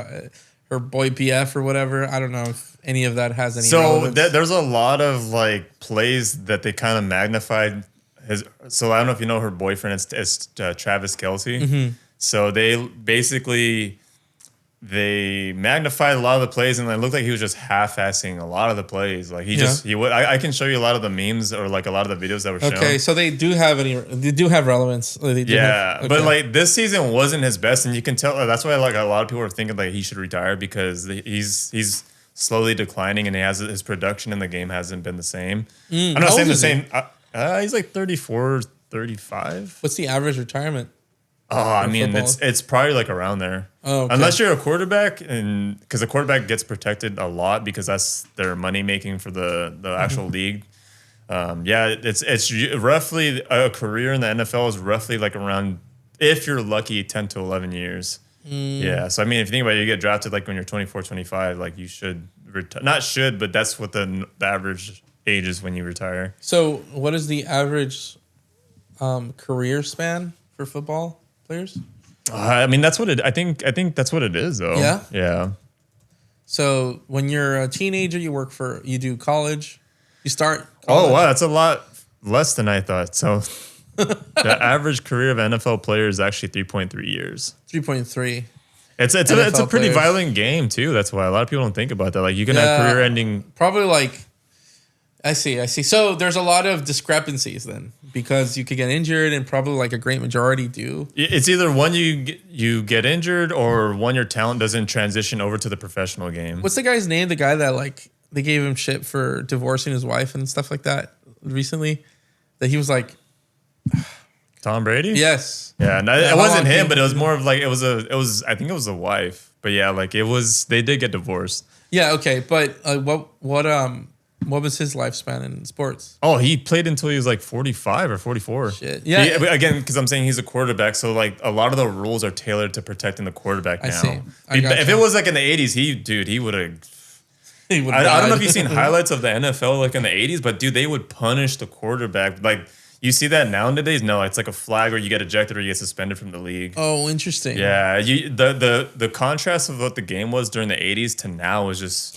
her boy BF or whatever. I don't know if any of that has any relevance. There's a lot of like plays that they kind of magnified so I don't know if you know her boyfriend is Travis Kelce. Mm-hmm. So they magnified a lot of the plays, and it looked like he was just half-assing a lot of the plays. Like I can show you a lot of the memes or like a lot of the videos that were shown. Okay, so they do have relevance. But like this season wasn't his best, and you can tell that's why like a lot of people are thinking like he should retire because he's slowly declining, and his production in the game hasn't been the same. I'm not saying the same. He's like 34, 35. What's the average retirement? Oh, I mean, it's probably like around there. Oh, okay. Unless you're a quarterback, and because the quarterback gets protected a lot because that's their money making for the actual league. It's roughly a career in the NFL is roughly like around, if you're lucky, 10 to 11 years. Yeah, so I mean, if you think about it, you get drafted like when you're 24, 25, like you should not should, but that's what the average age is when you retire. So, what is the average career span for football players? I mean, that's what I think that's what it is, though. Yeah. Yeah. So when you're a teenager, you do college, you start college. Oh wow, that's a lot less than I thought. So the average career of an NFL player is actually 3.3 years. 3.3. It's a pretty violent game too. That's why a lot of people don't think about that. Like you can have career ending. Probably like. I see. So there's a lot of discrepancies then because you could get injured and probably like a great majority do. It's either one you get injured or one your talent doesn't transition over to the professional game. What's the guy's name? The guy that like they gave him shit for divorcing his wife and stuff like that recently. That he was like Tom Brady? Yes. Yeah, no, it wasn't him, but it was more of like it was I think it was a wife. But yeah, like they did get divorced. Yeah, okay. But what was his lifespan in sports? Oh, he played until he was like 45 or 44. Shit. Yeah. Again, because I'm saying he's a quarterback, so like a lot of the rules are tailored to protecting the quarterback now. I see. If it was like in the 80s, he would have. I don't know if you've seen highlights of the NFL like in the 80s, but dude, they would punish the quarterback. Like you see that nowadays? No, it's like a flag or you get ejected or you get suspended from the league. Oh, interesting. Yeah, the contrast of what the game was during the 80s to now is just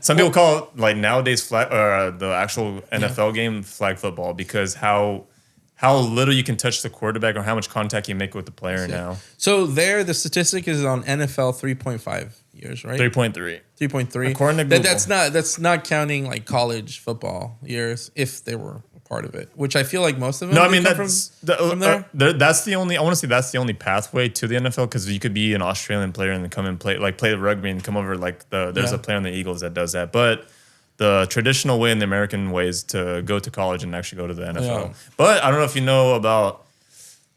Some people call it like nowadays the actual NFL game flag football because how little you can touch the quarterback or how much contact you make with the player now. So the statistic is on NFL 3.5 years, right? 3.3. 3.3. According to Google. That's not counting like college football years if they were part of it, which I feel like most of them. No, I mean that's from there. That's the only. I want to say that's the only pathway to the NFL because you could be an Australian player and then come and play the rugby and come over like there's a player on the Eagles that does that, but the traditional way and the American way is to go to college and actually go to the NFL. Yeah. But I don't know if you know about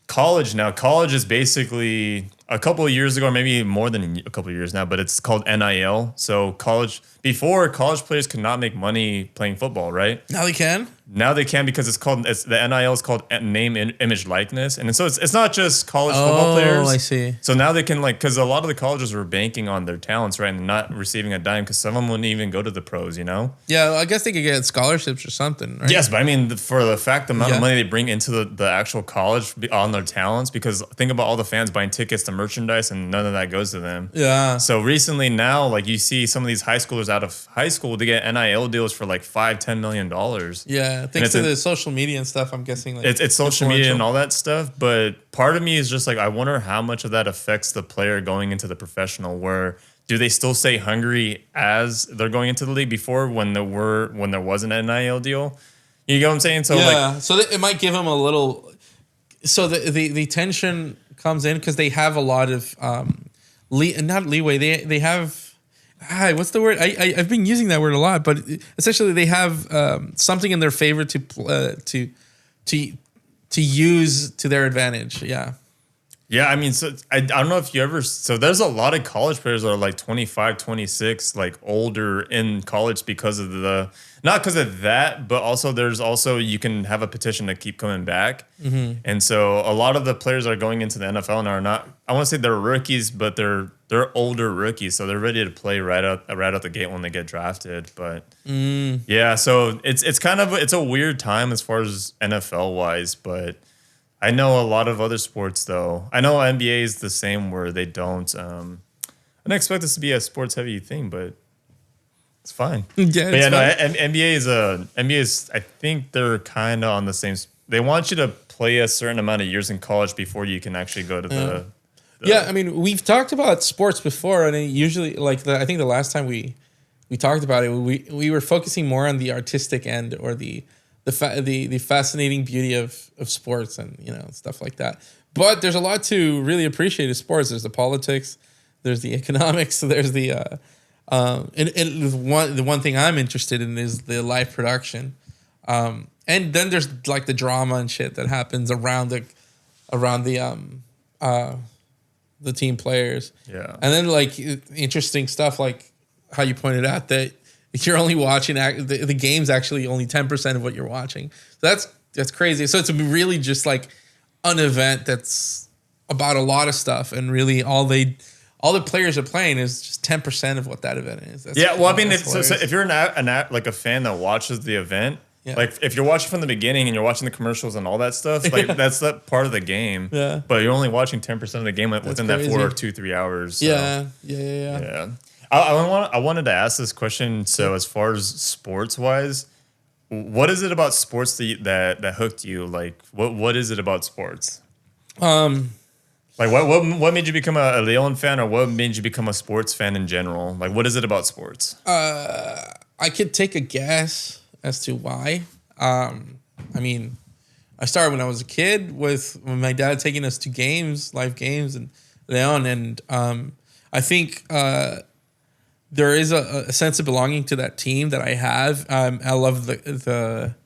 college now. College is basically a couple of years ago, or maybe more than a couple of years now, but it's called NIL. So college players could not make money playing football, right? Now they can. Now they can because the NIL is called name, image, likeness, and so it's not just college football players. Oh, I see. So now they can because a lot of the colleges were banking on their talents, right, and not receiving a dime because some of them wouldn't even go to the pros, you know? Yeah, I guess they could get scholarships or something, right? Yes, but I mean for the fact the amount of money they bring into the actual college on their talents, because think about all the fans buying tickets to merchandise and none of that goes to them. Yeah. So recently now, like you see some of these high schoolers out of high school to get NIL deals for like $5-10 million. Yeah. Thanks to the social media and stuff, I'm guessing. Like it's social media and all that stuff. But part of me is just like, I wonder how much of that affects the player going into the professional. Where do they still stay hungry as they're going into the league before when there wasn't an NIL deal? You get what I'm saying? So so it might give them a little. So the tension comes in because they have a lot of not leeway. They have. What's the word? I've been using that word a lot, but essentially they have something in their favor to use to their advantage. Yeah. Yeah, I mean, so I don't know if you ever... So there's a lot of college players that are like 25, 26, like older in college because of not because of that, but also you can have a petition to keep coming back. Mm-hmm. And so a lot of the players that are going into the NFL and are not... I want to say they're rookies, but they're older rookies, so they're ready to play right out the gate when they get drafted. But yeah, so it's a weird time as far as NFL wise, but I know a lot of other sports though. I know NBA is the same where they don't. I don't expect this to be a sports heavy thing, but it's fine. NBA is. I think they're kind of on the same. They want you to play a certain amount of years in college before you can actually go to the. Yeah, I mean, we've talked about sports before, and usually, I think the last time we talked about it, we were focusing more on the artistic end or the fascinating beauty of sports and stuff like that. But there's a lot to really appreciate in sports. There's the politics, there's the economics, there's the the one thing I'm interested in is the live production, and then there's like the drama and shit that happens around the team players. Yeah. And then like interesting stuff like how you pointed out that you're only watching the game's actually only 10% of what you're watching. So that's crazy. So it's really just like an event that's about a lot of stuff, and really all the players are playing is just 10% of what that event is. I mean, if you're like a fan that watches the event, like if you're watching from the beginning and you're watching the commercials and all that stuff, like that's that part of the game. Yeah. But you're only watching 10% of the game within that 4 or 2-3 hours. So. Yeah. I wanted to ask this question. So as far as sports wise, what is it about sports that hooked you? Like what is it about sports? Like what made you become a Leon fan, or what made you become a sports fan in general? Like, what is it about sports? I could take a guess as to why. I mean, I started when I was a kid with my dad taking us to games, live games, and Leon, and I think there is a sense of belonging to that team that I have. I love the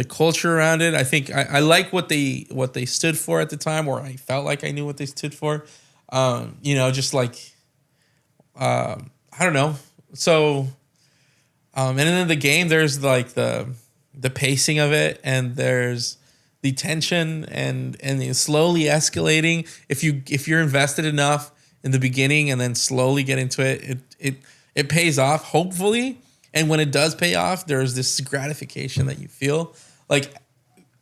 culture around it. I think I like what they stood for at the time, or I felt like I knew what they stood for. Just like I don't know. So, and then the game, there's like the pacing of it, and there's the tension and it's slowly escalating. If you're invested enough in the beginning and then slowly get into it pays off, hopefully. And when it does pay off, there's this gratification that you feel. Like,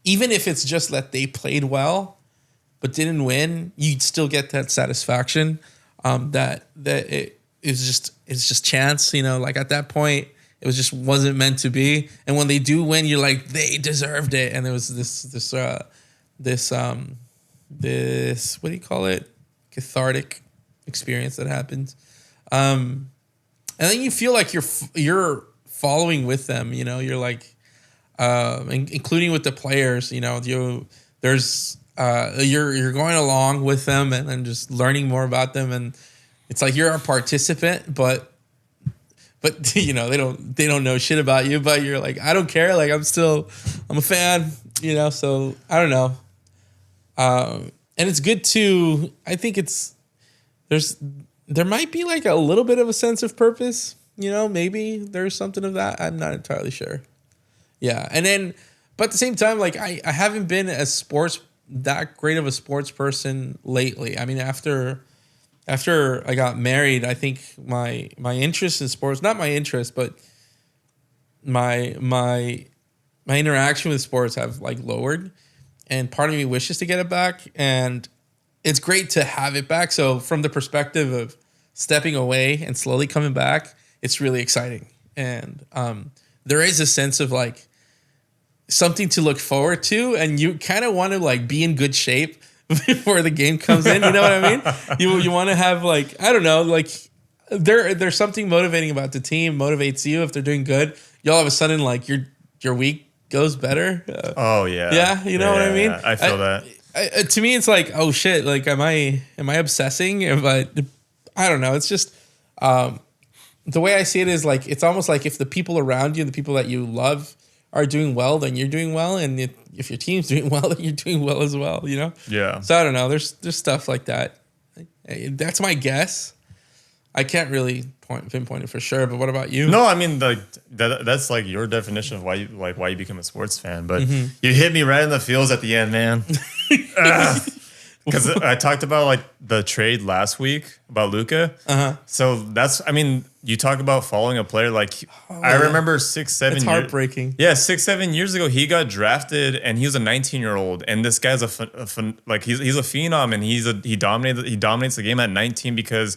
even if it's just that they played well but didn't win, you'd still get that satisfaction. That it's just chance. Like at that point, it wasn't meant to be. And when they do win, you're like, they deserved it. And there was this what do you call it? Cathartic experience that happens. And then you feel like you're following with them. You're like. Including with the players, you're going along with them and just learning more about them, and it's like you're a participant, but they don't know shit about you, but you're like, I don't care, like I'm a fan, so I don't know, and it's good to, I think there might be like a little bit of a sense of purpose, maybe there's something of that. I'm not entirely sure. Yeah, and then, but at the same time, like I haven't been that great of a sports person lately. I mean, after I got married, I think my interest in sports, not my interest, but my interaction with sports have like lowered, and part of me wishes to get it back, and it's great to have it back. So from the perspective of stepping away and slowly coming back, it's really exciting, and there is a sense of like something to look forward to, and you kind of want to like be in good shape before the game comes in. You know what I mean? You want to have like, I don't know, like there's something motivating about the team, motivates you if they're doing good. You all of a sudden like your week goes better. Oh yeah. Yeah. You know what I mean? Yeah, I feel that. To me, it's like, oh shit. Like, am I obsessing? I don't know. It's just, the way I see it is like, it's almost like if the people around you, the people that you love are doing well, then you're doing well. And if your team's doing well, then you're doing well as well, Yeah. So I don't know. There's stuff like that. That's my guess. I can't really pinpoint it for sure, but what about you? No, I mean, like that's like your definition of why you become a sports fan. But you hit me right in the feels at the end, man. Because I talked about like the trade last week about Luka. So that's, I mean, you talk about following a player. Like I remember 6-7 it's heartbreaking. Yeah, 6-7 years ago, he got drafted and he was a 19-year-old, and this guy's he's a phenom, and he dominates the game at 19 because.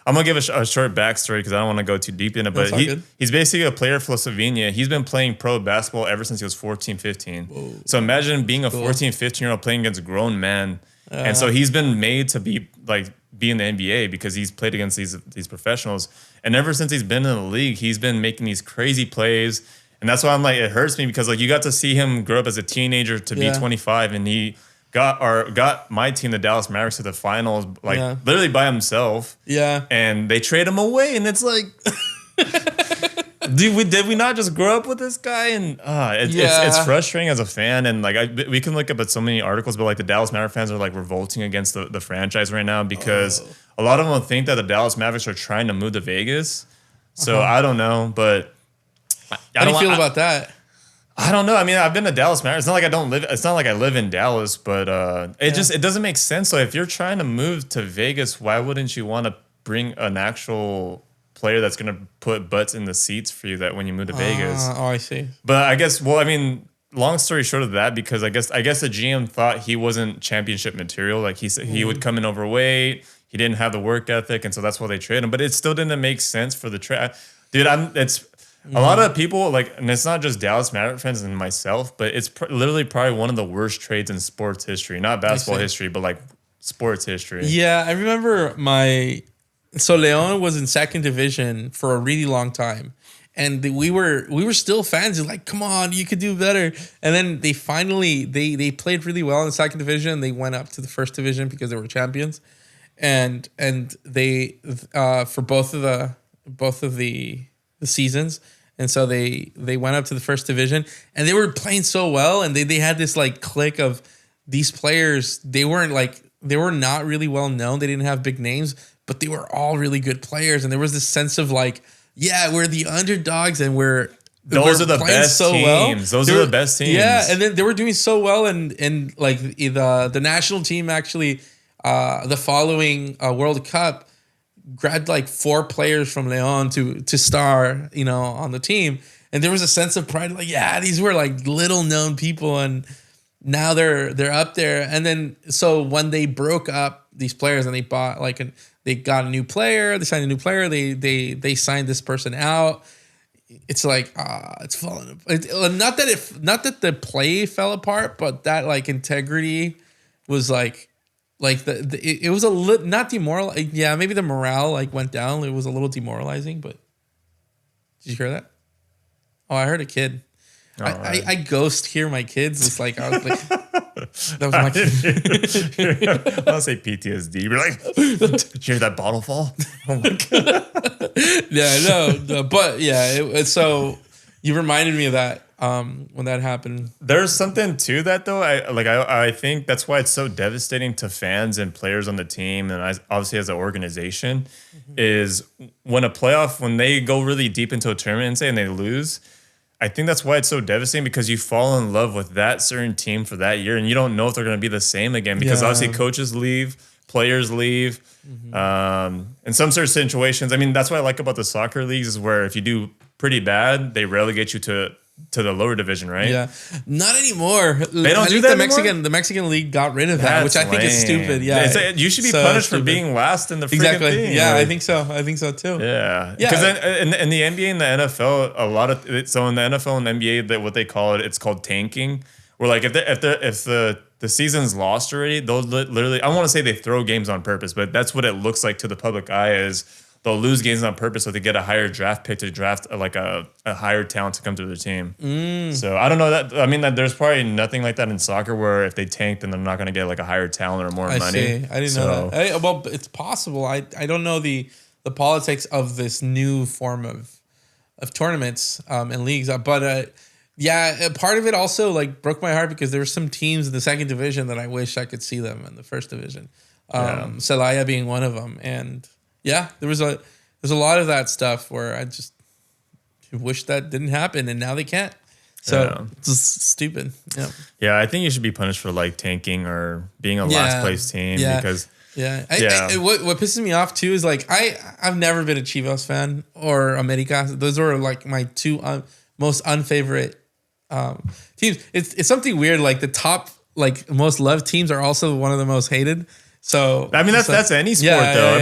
I'm going to give a short backstory because I don't want to go too deep in it, but he's basically a player for Slovenia. He's been playing pro basketball ever since he was 14, 15. Whoa. So imagine being a 14, 15-year-old playing against grown men. And so he's been made to be in the NBA because he's played against these professionals. And ever since he's been in the league, he's been making these crazy plays. And that's why I'm like, it hurts me because like you got to see him grow up as a teenager to be 25, and he got my team, the Dallas Mavericks, to the finals, literally by himself. Yeah. And they trade him away, and it's like, did we not just grow up with this guy? And it's frustrating as a fan. And like we can look up at so many articles, but like the Dallas Mavericks fans are like revolting against the franchise right now because a lot of them think that the Dallas Mavericks are trying to move to Vegas. So I don't know, but how do you feel about that? I don't know. I mean, I've been to Dallas, man. It's not like I live in Dallas, but it doesn't make sense. So if you're trying to move to Vegas, why wouldn't you want to bring an actual player that's going to put butts in the seats for you that when you move to Vegas? Oh, I see. But I guess, long story short of that, because I guess the GM thought he wasn't championship material. Like he would come in overweight. He didn't have the work ethic, and so that's why they traded him. But it still didn't make sense for the trade. Dude, a lot of people, like, and it's not just Dallas Mavericks fans and myself, but it's literally probably one of the worst trades in sports history. Not basketball history, but like sports history. Yeah, I remember so Leon was in second division for a really long time. And we were still fans. Like, come on, you could do better. And then they finally they played really well in the second division. They went up to the first division because they were champions, and they for both of the seasons. And so they went up to the first division, and they were playing so well. And they had this like clique of these players. They were not really well known. They didn't have big names, but they were all really good players. And there was this sense of like, yeah, we're the underdogs, and those are the best teams. Those are the best teams. Yeah, and then they were doing so well, and like the national team actually, the following World Cup, grabbed like 4 players from Leon to star, on the team, and there was a sense of pride. Like, yeah, these were like little known people, and now they're up there. And then so when they broke up these players and they bought they got a new player. They signed a new player. They signed this person out. It's like it's falling apart. Not that the play fell apart, but that like integrity was it was a little not demoralizing. Yeah, maybe the morale like went down. It was a little demoralizing. But did you hear that? Oh, I heard a kid. I ghost hear my kids. It's like I was like. That was my I want to say PTSD. You're like, did you hear that bottle fall? Oh my God. Yeah, no, but yeah. So you reminded me of that when that happened. There's something to that though. I think that's why it's so devastating to fans and players on the team, and obviously as an organization, is when they go really deep into a tournament and they lose. I think that's why it's so devastating, because you fall in love with that certain team for that year, and you don't know if they're going to be the same again, because obviously coaches leave, players leave. In some certain situations, I mean, that's what I like about the soccer leagues is where if you do pretty bad, they relegate you to the lower division, right? Yeah, not anymore. They don't do that anymore? The Mexican league got rid of that, which I think is stupid. Yeah, you should be punished for being last in the freaking thing. Yeah, I think so. I think so too. Yeah, because in the NBA and the NFL, in the NFL and the NBA, what they call it's called tanking. Where like if the season's lost already, they'll literally, I want to say they throw games on purpose, but that's what it looks like to the public eye is. They'll lose games on purpose so they get a higher draft pick to draft like a higher talent to come to their team. So I don't know that. I mean, that there's probably nothing like that in soccer where if they tank, then they're not going to get like a higher talent or more money. See. I didn't know that. Well, it's possible. I don't know the politics of this new form of tournaments and leagues, but part of it also like broke my heart because there were some teams in the second division that I wish I could see them in the first division. Celaya being one of them, and. Yeah, there's a lot of that stuff where I just wish that didn't happen, and now they can't. So it's just stupid. Yeah. Yeah, I think you should be punished for like tanking or being a last place team because. What pisses me off too is like I've never been a Chivas fan or America. Those are like my two most unfavorite teams. It's something weird. Like the top like most loved teams are also one of the most hated. So I mean that's any sport though.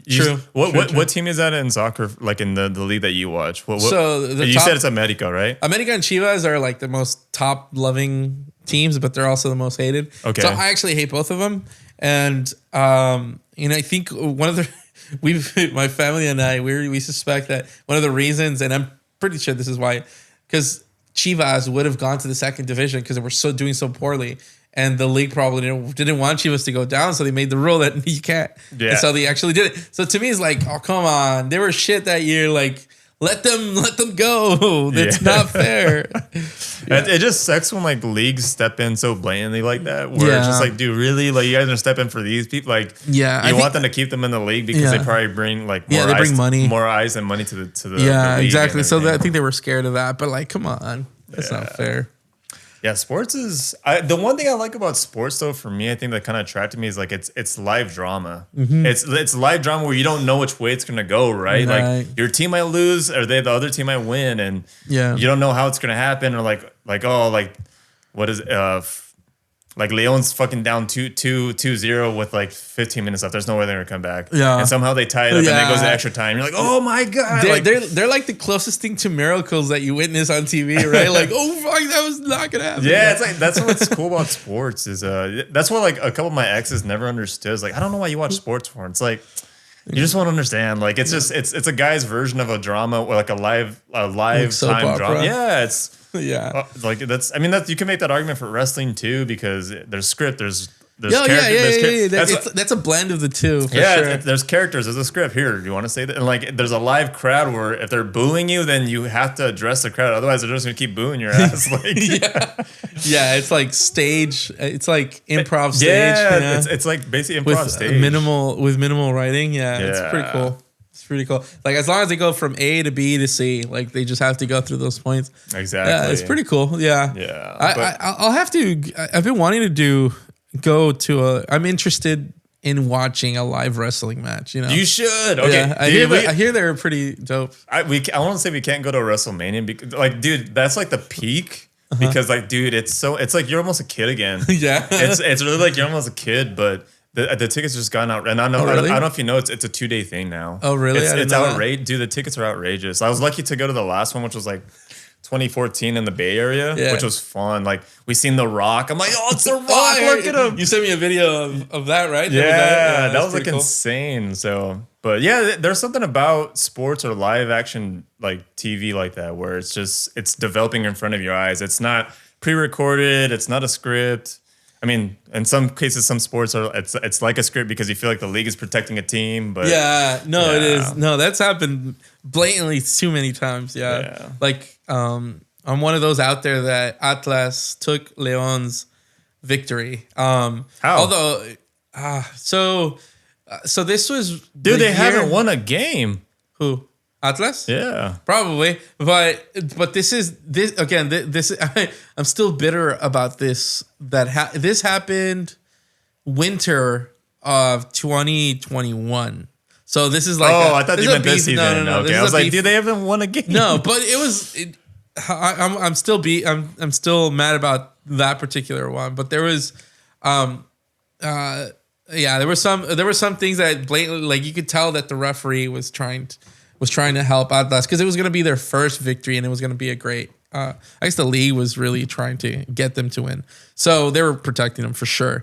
True. What team is that in soccer? Like in the league that you watch? You said it's America, right? America and Chivas are like the most top loving teams, but they're also the most hated. Okay. So I actually hate both of them, and I think one of the my family and I we suspect that one of the reasons, and I'm pretty sure this is why, because Chivas would have gone to the second division because they were doing so poorly. And the league probably didn't want Chivas to go down, so they made the rule that you can't. Yeah. And so they actually did it. So to me, it's like, oh, come on. They were shit that year. Like, let them go. That's not fair. It just sucks when like leagues step in so blatantly like that. Where it's just like, dude, really? Like you guys are stepping for these people? Like, you want them to keep them in the league because they probably bring like more eyes and money to the the league exactly. So I think they were scared of that. But like, come on, that's not fair. Yeah, sports is the one thing I like about sports though. For me, I think that kind of attracted me is like it's live drama. It's live drama where you don't know which way it's gonna go, right? Like your team might lose, or the other team might win, and you don't know how it's gonna happen, or like what is Like Leon's fucking down 2-0 with like 15 minutes left. There's no way they're gonna come back. Yeah. And somehow they tie it up and it goes to extra time. You're like, oh my God. They're like the closest thing to miracles that you witness on TV, right? Like, oh fuck, that was not gonna happen. Yeah, it's like that's what's cool about sports is that's what like a couple of my exes never understood. It's like, I don't know why you watch sports for. It's like you just won't understand. Like it's just it's a guy's version of a drama or like a live like time drama. Yeah, it's like that's. I mean, that you can make that argument for wrestling too because there's script, there's That's a blend of the two. For sure. There's characters. There's a script. Here, do you want to say that? And like, there's a live crowd where if they're booing you, then you have to address the crowd. Otherwise, they're just gonna keep booing your ass. Like, it's like stage. It's like improv stage. Yeah, it's like basically improv with stage. Minimal writing. Yeah, it's pretty cool. It's pretty cool. Like as long as they go from A to B to C, like they just have to go through those points. Exactly. Yeah, it's pretty cool. Yeah. Yeah. I'll have to. I've been wanting to go to a. I'm interested in watching a live wrestling match. You know, you should. Okay, yeah, I hear they're pretty dope. I want to say we can't go to a WrestleMania because, like, dude, that's like the peak. Because, like, dude, it's like you're almost a kid again. Yeah, it's really like you're almost a kid, but. The tickets just gone out, and I know. Really? I don't know if you know, it's a 2-day thing now. Oh, really? It's outrageous, dude. The tickets are outrageous. I was lucky to go to the last one, which was like 2014 in the Bay Area, which was fun. Like we seen The Rock. I'm like, oh, it's The Rock. Look at him. You sent me a video of that, right? Yeah, that was like insane. So, but yeah, there's something about sports or live action like TV like that where it's developing in front of your eyes. It's not pre-recorded. It's not a script. I mean, in some cases, some sports are it's like a script because you feel like the league is protecting a team. But it is. No, that's happened blatantly too many times. Yeah. Like I'm one of those out there that Atlas took Leon's victory. How? Although, so this was dude. They haven't won a game. Who? Atlas? Yeah, probably. But this again. I'm still bitter about this. This happened winter of 2021. So this is like I thought you meant this season. No. Okay, I was like, dude, they haven't won a game. No, but it was. I'm still mad about that particular one. But there was, there were some things that blatantly, like you could tell that the referee was trying to help Atlas because it was going to be their first victory and it was going to be a great. I guess the league was really trying to get them to win, so they were protecting them for sure.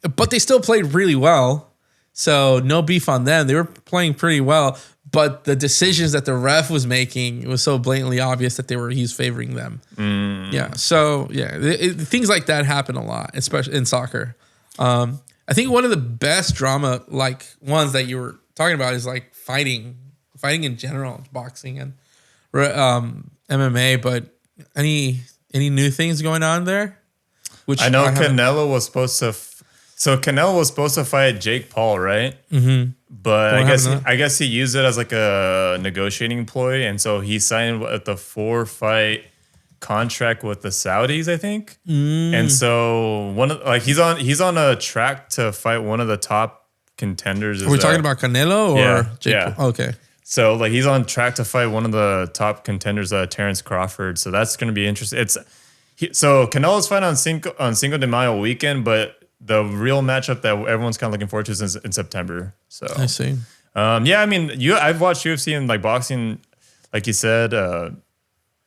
But they still played really well, so no beef on them. They were playing pretty well, but the decisions that the ref was making, it was so blatantly obvious that he's favoring them. Yeah, so things like that happen a lot, especially in soccer. I think one of the best drama like ones that you were talking about is like fighting in general, boxing and MMA. But any new things going on there? Which I know Canelo was supposed to. So Canelo was supposed to fight Jake Paul, right? Mm-hmm. But I guess he used it as like a negotiating ploy, and so he signed with the 4-fight contract with the Saudis, I think. And so he's on a track to fight one of the top contenders. Are we talking about Canelo or Jake Paul? Okay. So like he's on track to fight one of the top contenders, Terrence Crawford. So that's going to be interesting. So Canelo's fight on Cinco de Mayo weekend, but the real matchup that everyone's kind of looking forward to is in September. So I see. I mean, I've watched UFC and like boxing, like you said.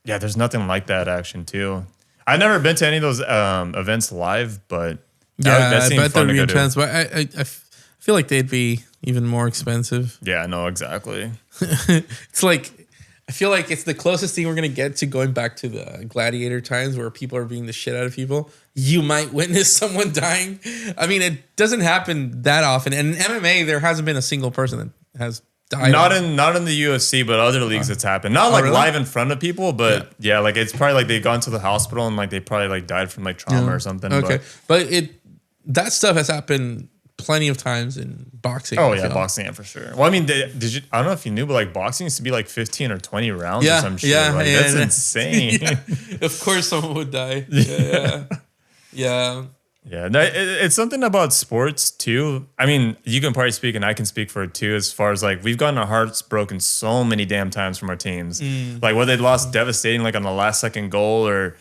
There's nothing like that action too. I've never been to any of those events live, but that seemed fun to go intense. But I feel like they'd be even more expensive. Yeah, no, exactly. It's like I feel like it's the closest thing we're gonna get to going back to the gladiator times where people are beating the shit out of people. You might witness someone dying. I mean, it doesn't happen that often. And in MMA, there hasn't been a single person that has died. Not in the UFC, but other leagues it's happened. Not like really? Live in front of people, but like it's probably like they've gone to the hosptal and like they probably like died from like trauma or something. Okay, but that stuff has happened plenty of times in boxing. Oh yeah, boxing for sure. Well, I mean, did you? I don't know if you knew, but like boxing used to be like 15 or 20 rounds or some shit. That's insane. Of course, someone would die. Yeah. It's something about sports too. I mean, you can probably speak, and I can speak for it too. As far as like we've gotten our hearts broken so many damn times from our teams, like whether they lost devastating like on the last second goal or.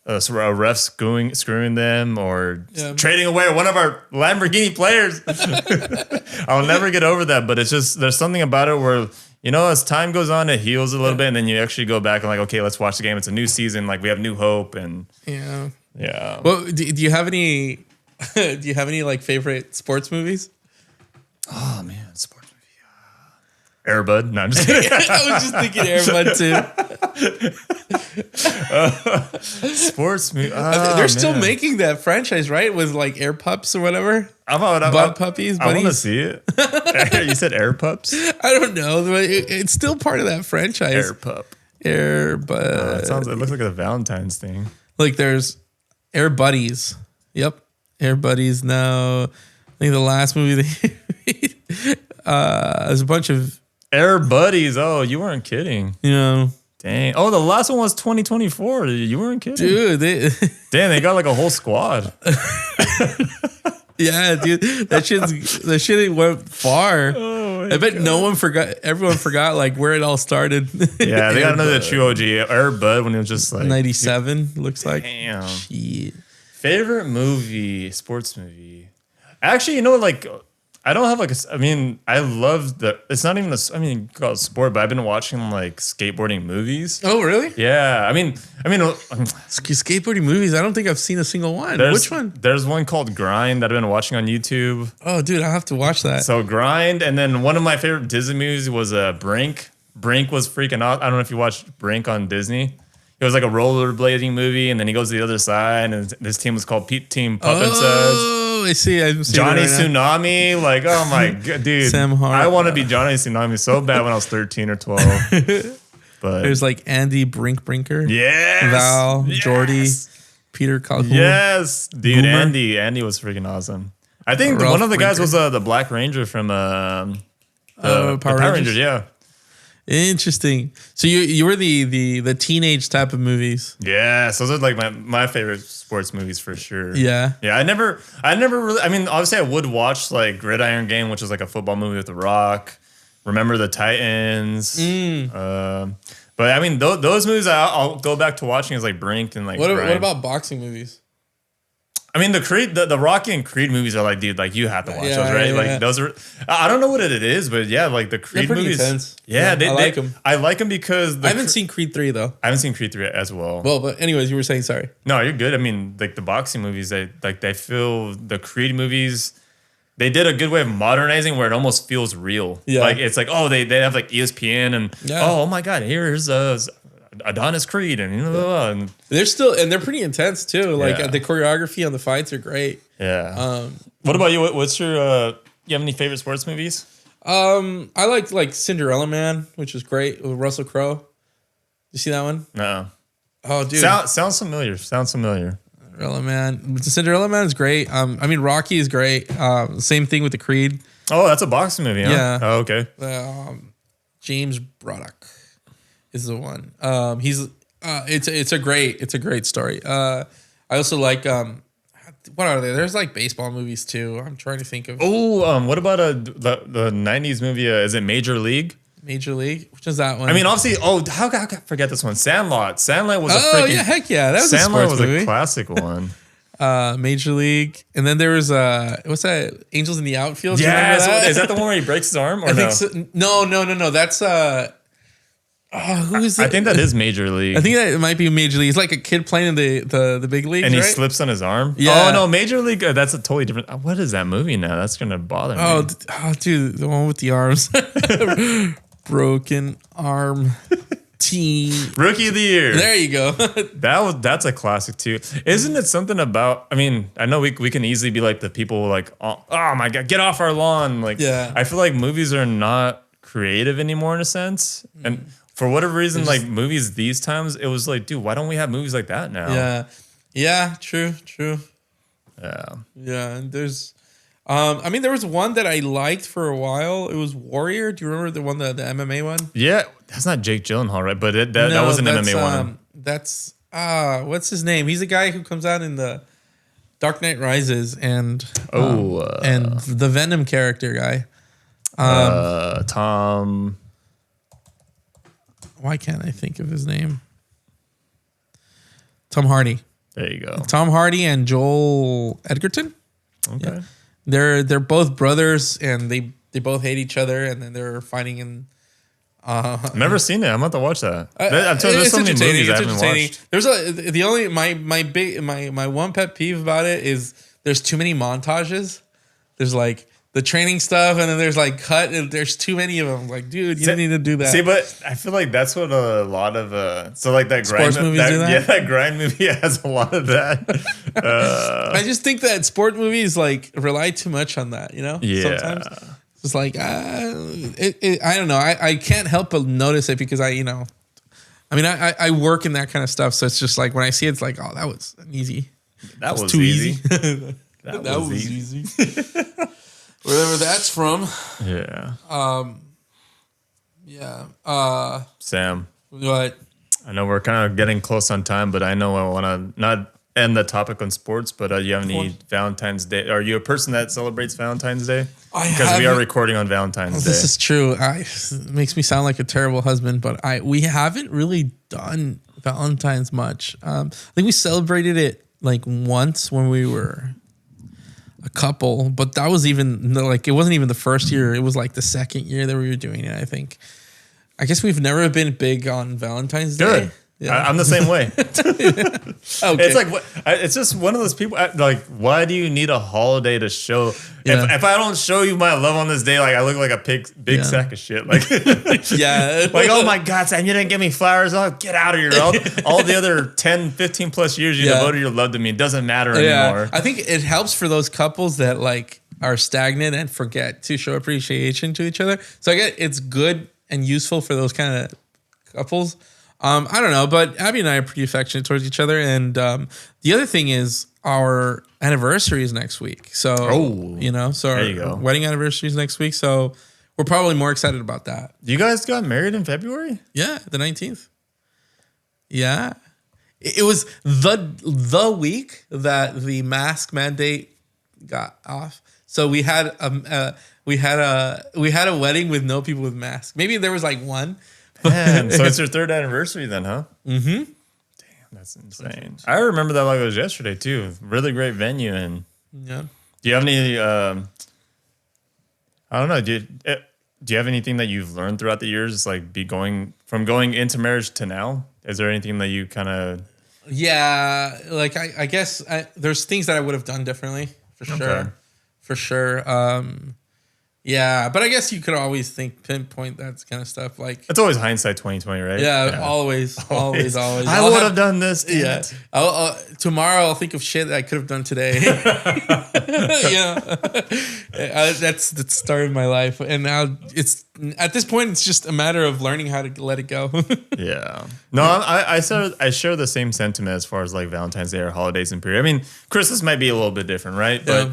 a ref screwing them or trading away one of our Lamborghini players. I'll never get over that. But it's just there's something about it where, you know, as time goes on, it heals a little bit, and then you actually go back and like, okay, let's watch the game. It's a new season. Like, we have new hope, and yeah. Well, do you have any? Do you have any like favorite sports movies? Oh man, sports movie. Air Bud. No, I'm just kidding. I was just thinking Air Bud too. Sports movie. They're still making that franchise, right? With like Air Pups or whatever. Bud Puppies. I want to see it. You said Air Pups? I don't know. But it's still part of that franchise. Air Pup. Air Bud. It looks like a Valentine's thing. Like there's Air Buddies. Yep. Air Buddies. Now, I think the last movie they made, there's a bunch of Air Buddies. Oh, you weren't kidding. You know. Dang. Oh, the last one was 2024. You weren't kidding. Dude. Damn, they got like a whole squad. Yeah, dude. That shit went far. Oh, I bet everyone forgot like where it all started. Yeah, they got another trilogy. Air Bud when it was just like 97, looks like. Damn. Shit. Favorite movie, sports movie. Actually, you know, like I don't have like I love it's not even called sport, but I've been watching like skateboarding movies. Oh, really? Yeah. I mean, skateboarding movies. I don't think I've seen a single one. Which one? There's one called Grind that I've been watching on YouTube. Oh, dude, I'll have to watch that. So Grind, and then one of my favorite Disney movies was Brink. Brink was freaking out. I don't know if you watched Brink on Disney. It was like a rollerblading movie, and then he goes to the other side, and this team was called Team Puppet Suds. Oh, I see. Johnny Tsunami. Like, oh my God, dude. Sam Hart. I want to be Johnny Tsunami so bad when I was 13 or 12. But there's like Andy Brinker. Yes. Val, yes. Jordy, Peter Calhoun. Yes. Dude, Boomer. Andy was freaking awesome. I think one of the guys was the Black Ranger from Power Rangers. Yeah. Interesting. So you were the teenage type of movies. Yeah, so those are like my favorite sports movies for sure. Yeah. Yeah, I never really, obviously I would watch like Gridiron Gang, which is like a football movie with The Rock. Remember the Titans. But I mean, those movies I'll go back to watching is like Brink and like What about boxing movies? I mean, the Rocky and Creed movies are like, dude, like you have to watch those, right? Like those are, I don't know what it is, but yeah, like the Creed movies. Intense. Yeah, I like them. I like them because I haven't seen Creed 3 though. I haven't seen Creed 3 as well. Well, but anyways, you were saying sorry. No, you're good. I mean, like the boxing movies, they feel the Creed movies. They did a good way of modernizing where it almost feels real. Yeah, like it's like they have like ESPN and oh my God, here's Adonis Creed and they're pretty intense too. Like the choreography on the fights are great. Yeah. What about you? What's your you have any favorite sports movies? I like Cinderella Man, which is great with Russell Crowe. You see that one? No. Oh, dude. Sounds familiar. Cinderella Man. Cinderella Man is great. Rocky is great. Same thing with the Creed. Oh, that's a boxing movie, huh? Yeah. Oh, okay. James Braddock is the one. It's a great story. I also like what are they? There's like baseball movies too. I'm trying to think of. Oh, what about the 90s movie? Is it Major League? Major League? Which is that one? I mean, obviously. Oh, how could I forget this one? Sandlot. Sandlot was a freaking. Yeah, heck yeah, that was Sandlot a sports movie. A classic one. Major League, and then there was what's that? Angels in the Outfield. Yeah, is that the one where he breaks his arm? Or no? No. That's who is it? I think that is Major League. I think that it might be Major League. It's like a kid playing in the big leagues, and he right? slips on his arm. Yeah. Oh no, Major League. That's a totally different. What is that movie now? That's gonna bother me. Oh, dude, the one with the arms, broken arm team, Rookie of the Year. There you go. That's a classic too. Isn't it something about? I mean, I know we can easily be like the people like, oh my God, get off our lawn. Like, yeah. I feel like movies are not creative anymore in a sense, and for whatever reason, like movies these times, it was like, dude, why don't we have movies like that now? Yeah, true. Yeah, and there's, there was one that I liked for a while. It was Warrior. Do you remember the one, the MMA one? Yeah, that's not Jake Gyllenhaal, right? But that was an MMA one. That's what's his name? He's the guy who comes out in the Dark Knight Rises and the Venom character guy. Tom. Why can't I think of his name? Tom Hardy. There you go. Tom Hardy and Joel Edgerton. Okay. Yeah. They're both brothers, and they both hate each other, and then they're fighting in. I've never seen it. I'm about to watch that. I'm telling you, there's so many movies I haven't watched. There's the only my one pet peeve about it is there's too many montages. There's like the training stuff, and then there's like cut, and there's too many of them. Like, dude, you don't need to do that. See, but I feel like that's what a lot of so like that sports grind movies do that? Yeah, that grind movie has a lot of that. I just think that sport movies like rely too much on that. You know, sometimes. It's like, I don't know. I can't help but notice it because I work in that kind of stuff. So it's just like when I see it, it's like, oh, that was easy. That was too easy. that was easy. Wherever that's from. Yeah. Yeah. Sam. What? I know we're kind of getting close on time, but I know I want to not end the topic on sports, but do you have any Valentine's Day? Are you a person that celebrates Valentine's Day? Because we are recording on Valentine's Day. This is true. It makes me sound like a terrible husband, but we haven't really done Valentine's much. I think we celebrated it like once when we were a couple, but that was even like, it wasn't even the first year. It was like the second year that we were doing it, I think. I guess we've never been big on Valentine's Day. Good. Yeah. I'm the same way. Okay. It's like it's just one of those people. Like, why do you need a holiday to show? Yeah. If I don't show you my love on this day, like I look like a big sack of shit. Like, yeah, like, oh my God, Sam, you didn't give me flowers. Oh, get out of here! All the other 10, 15 plus years you devoted your love to me, it doesn't matter anymore. I think it helps for those couples that like are stagnant and forget to show appreciation to each other. So I get it's good and useful for those kind of couples. I don't know, but Abby and I are pretty affectionate towards each other. And the other thing is our anniversary is next week. So, our wedding anniversary is next week. So we're probably more excited about that. You guys got married in February? Yeah, the 19th. Yeah. It was the week that the mask mandate got off. So we had a wedding with no people with masks. Maybe there was like one. Man, so it's your third anniversary then, huh? Mm-hmm. Damn, that's insane. I remember that like it was yesterday too. Really great venue. And yeah. Do you have any? I don't know. Do you have anything that you've learned throughout the years? Like going into marriage to now. Is there anything that you kind of? Yeah, like I guess there's things that I would have done differently for sure. Okay. For sure. Yeah, but I guess you could always pinpoint that kind of stuff. Like it's always hindsight 2020, right? Yeah, always. I would have done this. Yeah. Tomorrow I'll think of shit that I could have done today. That's the start of my life, and now it's at this point it's just a matter of learning how to let it go. Yeah. No, I share the same sentiment as far as like Valentine's Day or holidays in period. I mean, Christmas might be a little bit different, right? But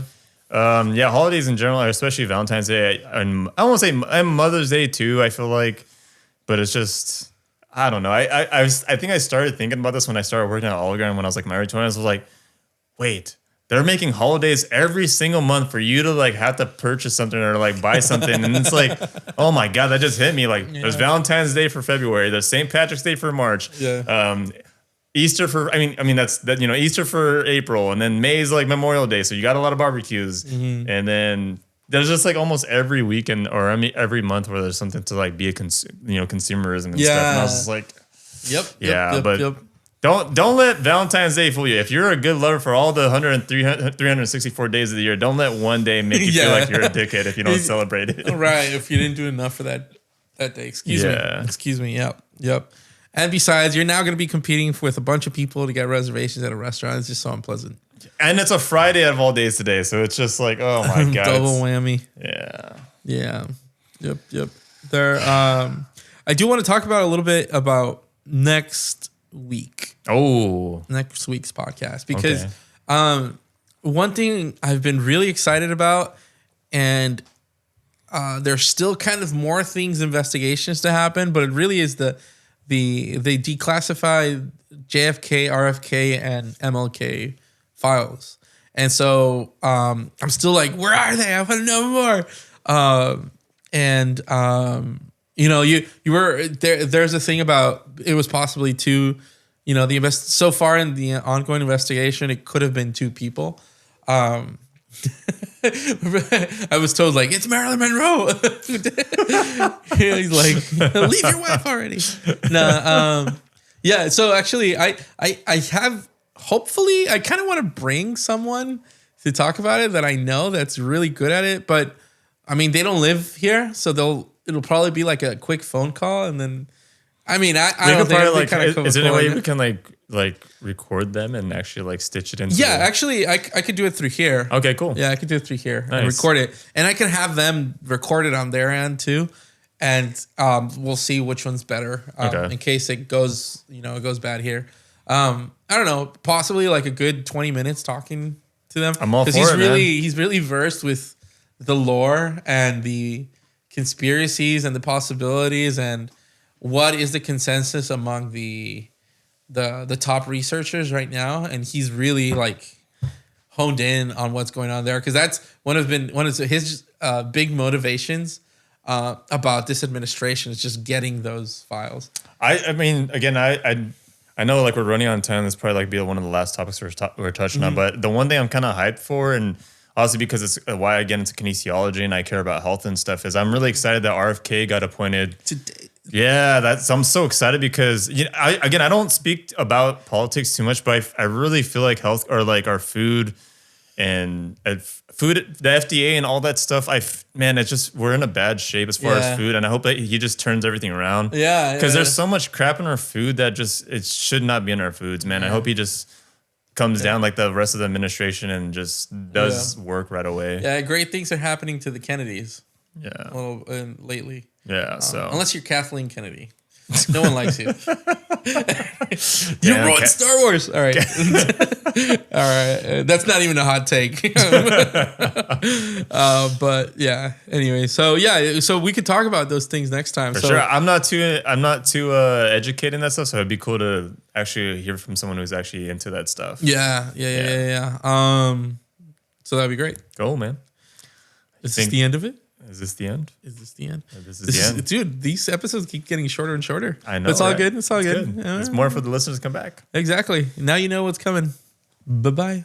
holidays in general, especially Valentine's Day, and I won't say and Mother's Day too. I feel like, but it's just I don't know. I think I started thinking about this when I started working at Olive Garden when I was like my early 20s. I was like, wait, they're making holidays every single month for you to like have to purchase something or like buy something, and it's like, oh my God, that just hit me. Like, there's Valentine's Day for February, there's St. Patrick's Day for March. Yeah. Easter for Easter for April, and then May is like Memorial Day, so you got a lot of barbecues, and then there's just like almost every weekend or every month where there's something to like be a consumerism and stuff. And I was just like, don't let Valentine's Day fool you. If you're a good lover for all the 364 days of the year, don't let one day make you feel like you're a dickhead if you don't celebrate it. Right, if you didn't do enough for that day. Excuse me. Yep. And besides, you're now going to be competing with a bunch of people to get reservations at a restaurant. It's just so unpleasant. And it's a Friday out of all days today, so it's just like, oh my God. Double whammy. Yeah. Yep. There. I do want to talk about a little bit about next week. Next week's podcast. Because one thing I've been really excited about, and there's still kind of more investigations to happen, but it really is they declassified JFK, RFK, and MLK files. And so I'm still like, where are they? I want to know more. You were there's a thing about it was possibly two so far in the ongoing investigation, it could have been 2 people. I was told like it's Marilyn Monroe. He's like, leave your wife already. No, yeah. So actually, I have. Hopefully, I kind of want to bring someone to talk about it that I know that's really good at it. But I mean, they don't live here, so it'll probably be like a quick phone call, and then. I mean, I don't think like. Is there any way we can like record them and actually like stitch it into? Yeah, actually, I could do it through here. Okay, cool. Yeah, I could do it through here and record it, and I can have them record it on their end too, and we'll see which one's better in case it goes bad here. I don't know, possibly like a good 20 minutes talking to them. I'm all for it, he's really versed with the lore and the conspiracies and the possibilities and. What is the consensus among the top researchers right now? And he's really like honed in on what's going on there because that's one of his big motivations about this administration is just getting those files. I mean, again, I know like we're running on time. This probably like be one of the last topics we're touching on. But the one thing I'm kind of hyped for, and obviously because it's why again it's kinesiology and I care about health and stuff, is I'm really excited that RFK got appointed today. Yeah, I'm so excited because I don't speak about politics too much, but I really feel like health or like our food and the FDA and all that stuff. It's just we're in a bad shape as far as food, and I hope that he just turns everything around. Yeah, because there's so much crap in our food that it should not be in our foods, man. I hope he just comes down like the rest of the administration and just does work right away. Yeah, great things are happening to the Kennedys. Yeah, lately. Yeah, so unless you're Kathleen Kennedy, no one likes you. You ruined Star Wars. All right, all right. That's not even a hot take. But yeah. Anyway, so we could talk about those things next time. For sure. I'm not too educated in that stuff, so it'd be cool to actually hear from someone who's actually into that stuff. Yeah. So that'd be great. Cool, man. Is this the end of it? Is this the end? Is this the end? This is the end. Dude, these episodes keep getting shorter and shorter. I know. It's all good. It's all good. It's more for the listeners to come back. Exactly. Now you know what's coming. Bye-bye.